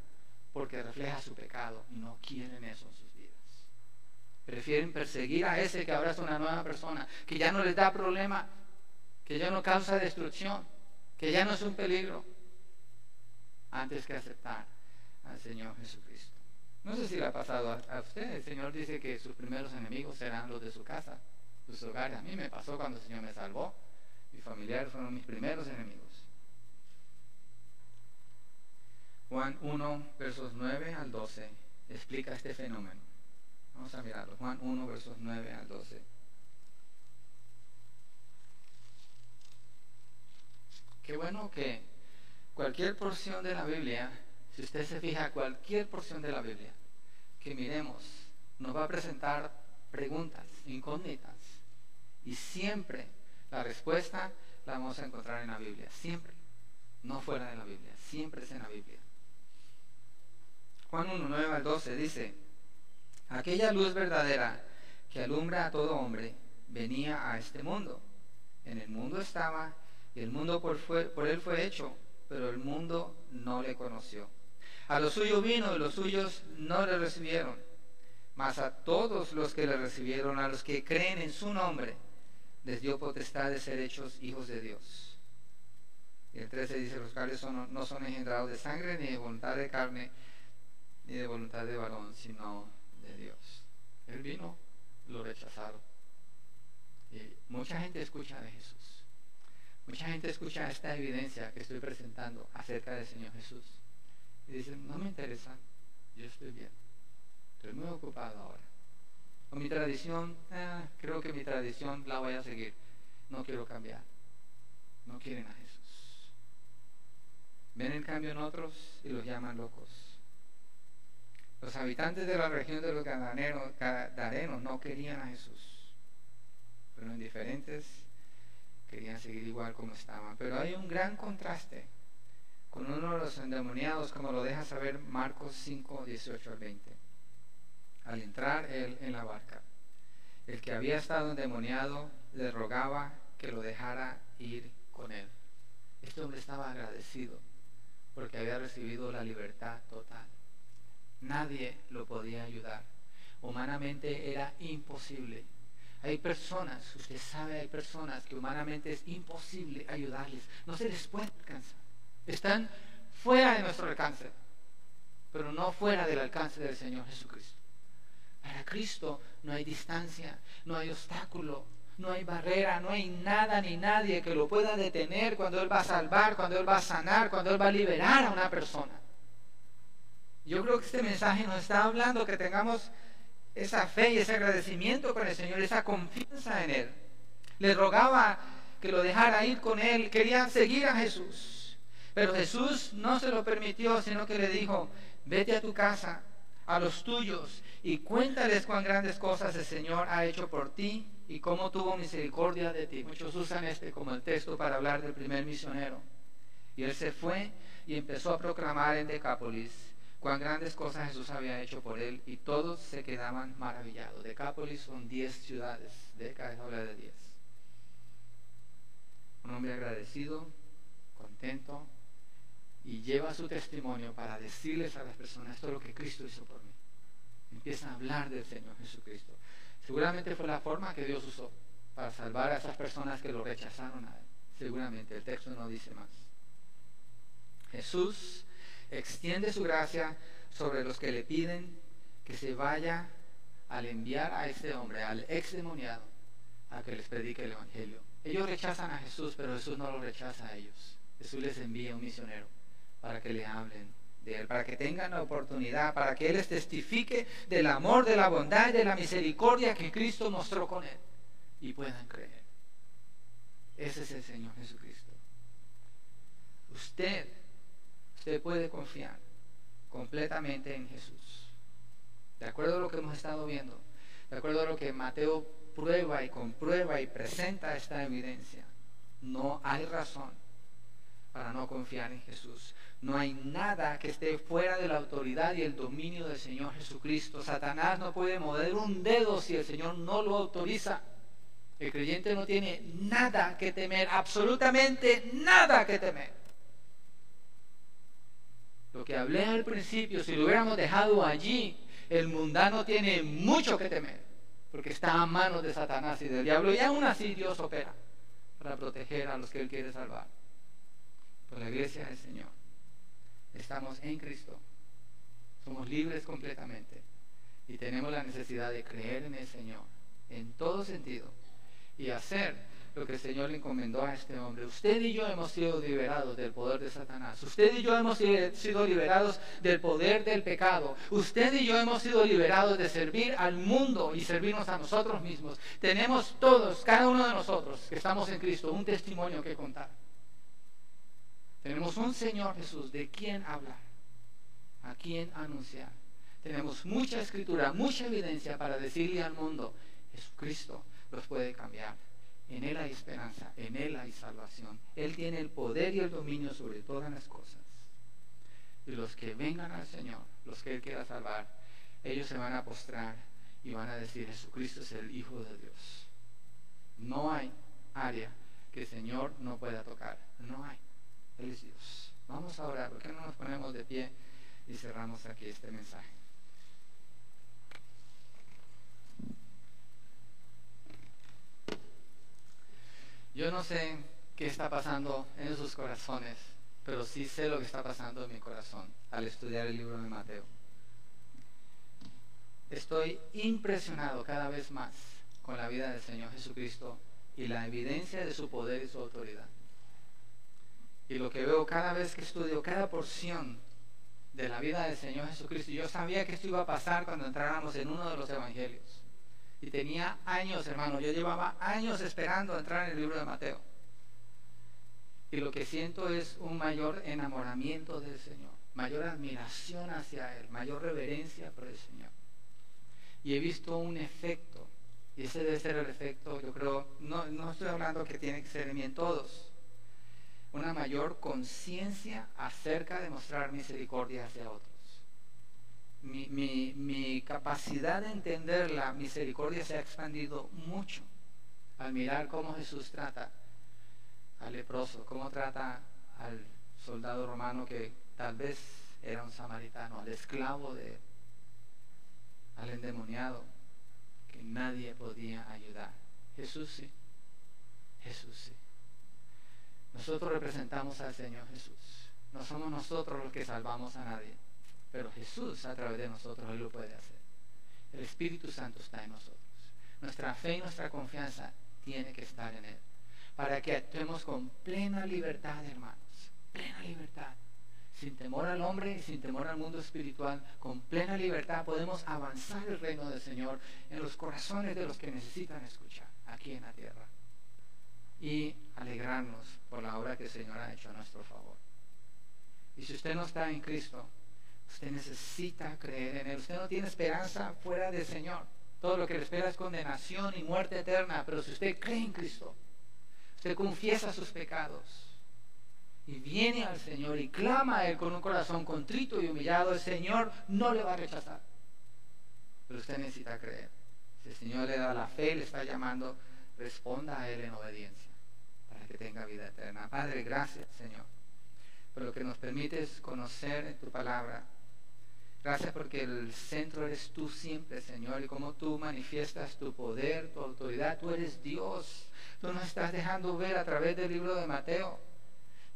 porque refleja su pecado y no quieren eso en sus vidas. Prefieren perseguir a ese que ahora es una nueva persona, que ya no les da problema, que ya no causa destrucción, que ya no es un peligro, antes que aceptar al Señor Jesucristo. No sé si le ha pasado a usted. El Señor dice que sus primeros enemigos serán los de su casa, sus hogares. A mí me pasó cuando el Señor me salvó. Mis familiares fueron mis primeros enemigos. Juan 1, versos 9 al 12, explica este fenómeno. Vamos a mirarlo. Juan 1, versos 9 al 12. Qué bueno que cualquier porción de la Biblia, si usted se fija, cualquier porción de la Biblia que miremos, nos va a presentar preguntas, incógnitas. Y siempre la respuesta la vamos a encontrar en la Biblia. Siempre. No fuera de la Biblia. Siempre es en la Biblia. Juan 1, 9 al 12 dice: aquella luz verdadera que alumbra a todo hombre venía a este mundo. En el mundo estaba, y el mundo por él fue hecho, pero el mundo no le conoció. A lo suyo vino y los suyos no le recibieron. Mas a todos los que le recibieron, a los que creen en su nombre, les dio potestad de ser hechos hijos de Dios. Y el 13 dice: los cuales no son engendrados de sangre, ni de voluntad de carne, ni de voluntad de varón, sino de Dios. Él vino, lo rechazaron. Y mucha gente escucha de Jesús. Mucha gente escucha esta evidencia que estoy presentando acerca del Señor Jesús. Y dicen: no me interesa, yo estoy bien. Estoy muy ocupado ahora. Con mi tradición, creo que mi tradición la voy a seguir. No quiero cambiar. No quieren a Jesús. Ven el cambio en otros y los llaman locos. Los habitantes de la región de los Gadarenos no querían a Jesús. Fueron indiferentes, querían seguir igual como estaban. Pero hay un gran contraste con uno de los endemoniados, como lo deja saber Marcos 5, 18 al 20. Al entrar él en la barca, el que había estado endemoniado le rogaba que lo dejara ir con él. Este hombre estaba agradecido porque había recibido la libertad total. Nadie lo podía ayudar. Humanamente era imposible. Hay personas, usted sabe, hay personas que humanamente es imposible ayudarles. No se les puede alcanzar. Están fuera de nuestro alcance. pero no fuera del alcance del Señor Jesucristo. Para Cristo no hay distancia, no hay obstáculo, no hay barrera, no hay nada ni nadie que lo pueda detener cuando Él va a salvar, cuando Él va a sanar, cuando Él va a liberar a una persona. Yo creo que este mensaje nos está hablando que tengamos esa fe y ese agradecimiento con el Señor, esa confianza en Él. Le rogaba que lo dejara ir con Él, quería seguir a Jesús, pero Jesús no se lo permitió, sino que le dijo: vete a tu casa, a los tuyos, y cuéntales cuán grandes cosas el Señor ha hecho por ti y cómo tuvo misericordia de ti. Muchos usan este como el texto para hablar del primer misionero. Y él se fue y empezó a proclamar en Decápolis cuán grandes cosas Jesús había hecho por él, y todos se quedaban maravillados. Decápolis son 10 ciudades, Deca habla de 10. Un hombre agradecido, contento, y lleva su testimonio para decirles a las personas: esto es lo que Cristo hizo por mí. Empieza a hablar del Señor Jesucristo. Seguramente fue la forma que Dios usó para salvar a esas personas que lo rechazaron a Él. Seguramente, el texto no dice más. Jesús extiende su gracia sobre los que le piden que se vaya al enviar a este hombre, al exdemoniado, a que les predique el Evangelio. Ellos rechazan a Jesús, pero Jesús no los rechaza a ellos. Jesús les envía un misionero para que le hablen de Él, para que tengan la oportunidad, para que Él les testifique del amor, de la bondad y de la misericordia que Cristo mostró con Él, y puedan creer. Ese es el Señor Jesucristo. Usted puede confiar completamente en Jesús. De acuerdo a lo que hemos estado viendo, de acuerdo a lo que Mateo prueba y comprueba y presenta esta evidencia, no hay razón para no confiar en Jesús. No hay nada que esté fuera de la autoridad y el dominio del Señor Jesucristo. Satanás no puede mover un dedo si el Señor no lo autoriza. El creyente no tiene nada que temer, absolutamente nada que temer. Lo que hablé al principio, si lo hubiéramos dejado allí, el mundano tiene mucho que temer, porque está a manos de Satanás y del diablo, y aún así Dios opera para proteger a los que Él quiere salvar. Pero la iglesia del Señor, estamos en Cristo, somos libres completamente, y tenemos la necesidad de creer en el Señor en todo sentido y hacer lo que el Señor le encomendó a este hombre. Usted y yo hemos sido liberados del poder de Satanás. Usted y yo hemos sido liberados del poder del pecado. Usted y yo hemos sido liberados de servir al mundo y servirnos a nosotros mismos. Tenemos todos, cada uno de nosotros que estamos en Cristo, un testimonio que contar. Tenemos un Señor Jesús de quien hablar, a quien anunciar. Tenemos mucha escritura, mucha evidencia para decirle al mundo: Jesucristo los puede cambiar. En Él hay esperanza, en Él hay salvación. Él tiene el poder y el dominio sobre todas las cosas. Y los que vengan al Señor, los que Él quiera salvar, ellos se van a postrar y van a decir: Jesucristo es el Hijo de Dios. No hay área que el Señor no pueda tocar. No hay. Él es Dios. Vamos a orar. ¿Por qué no nos ponemos de pie y cerramos aquí este mensaje? Yo no sé qué está pasando en sus corazones, pero sí sé lo que está pasando en mi corazón al estudiar el libro de Mateo. Estoy impresionado cada vez más con la vida del Señor Jesucristo y la evidencia de su poder y su autoridad. Y lo que veo cada vez que estudio cada porción de la vida del Señor Jesucristo, yo sabía que esto iba a pasar cuando entráramos en uno de los evangelios. Y tenía años, hermano, yo llevaba años esperando entrar en el libro de Mateo. Y lo que siento es un mayor enamoramiento del Señor, mayor admiración hacia Él, mayor reverencia por el Señor. Y he visto un efecto, y ese debe ser el efecto, yo creo, no estoy hablando que tiene que ser en mí en todos, una mayor conciencia acerca de mostrar misericordia hacia otros. Mi capacidad de entender la misericordia se ha expandido mucho al mirar cómo Jesús trata al leproso, cómo trata al soldado romano que tal vez era un samaritano, al esclavo de él, al endemoniado que nadie podía ayudar. Jesús sí, Jesús sí. Nosotros representamos al Señor Jesús. No somos nosotros los que salvamos a nadie, pero Jesús Jesús a través de nosotros Él lo puede hacer. El Espíritu Santo está en nosotros. Nuestra fe y nuestra confianza tiene que estar en Él, para que actuemos con plena libertad, hermanos, plena libertad, sin temor al hombre y sin temor al mundo espiritual. Con plena libertad podemos avanzar el reino del Señor en los corazones de los que necesitan escuchar aquí en la tierra, y alegrarnos por la obra que el Señor ha hecho a nuestro favor. Y si usted no está en Cristo, usted necesita creer en Él. Usted no tiene esperanza fuera del Señor. Todo lo que le espera es condenación y muerte eterna. Pero si usted cree en Cristo, usted confiesa sus pecados y viene al Señor y clama a Él con un corazón contrito y humillado, el Señor no le va a rechazar. Pero usted necesita creer. Si el Señor le da la fe, le está llamando, responda a Él en obediencia para que tenga vida eterna. Padre, gracias, Señor, por lo que nos permites conocer en tu palabra. Gracias porque el centro eres tú siempre, Señor, y como tú manifiestas tu poder, tu autoridad. Tú eres Dios. Tú nos estás dejando ver a través del libro de Mateo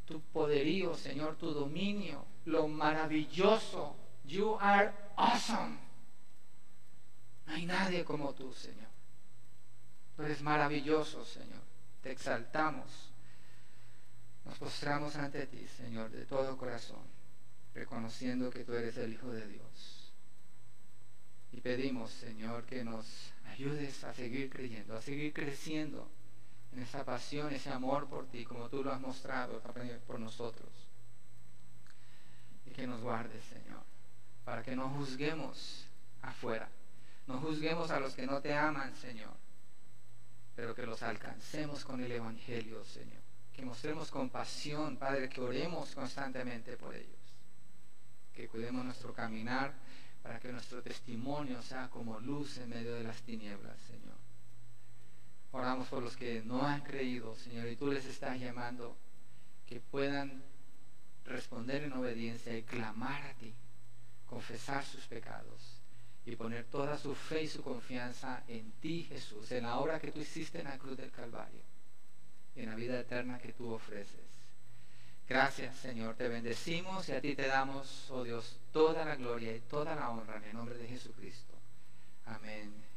tu poderío, Señor, tu dominio, lo maravilloso. You are awesome. No hay nadie como tú, Señor. Tú eres maravilloso, Señor. Te exaltamos. Nos postramos ante ti, Señor, de todo corazón, reconociendo que tú eres el Hijo de Dios. Y pedimos, Señor, que nos ayudes a seguir creyendo, a seguir creciendo en esa pasión, ese amor por ti, como tú lo has mostrado por nosotros. Y que nos guardes, Señor, para que no juzguemos afuera, no juzguemos a los que no te aman, Señor, pero que los alcancemos con el Evangelio, Señor. Que mostremos compasión, Padre, que oremos constantemente por ellos, que cuidemos nuestro caminar para que nuestro testimonio sea como luz en medio de las tinieblas, Señor. Oramos por los que no han creído, Señor, y tú les estás llamando, que puedan responder en obediencia y clamar a ti, confesar sus pecados y poner toda su fe y su confianza en ti, Jesús, en la obra que tú hiciste en la cruz del Calvario, en la vida eterna que tú ofreces. Gracias, Señor, te bendecimos y a ti te damos, oh Dios, toda la gloria y toda la honra en el nombre de Jesucristo. Amén.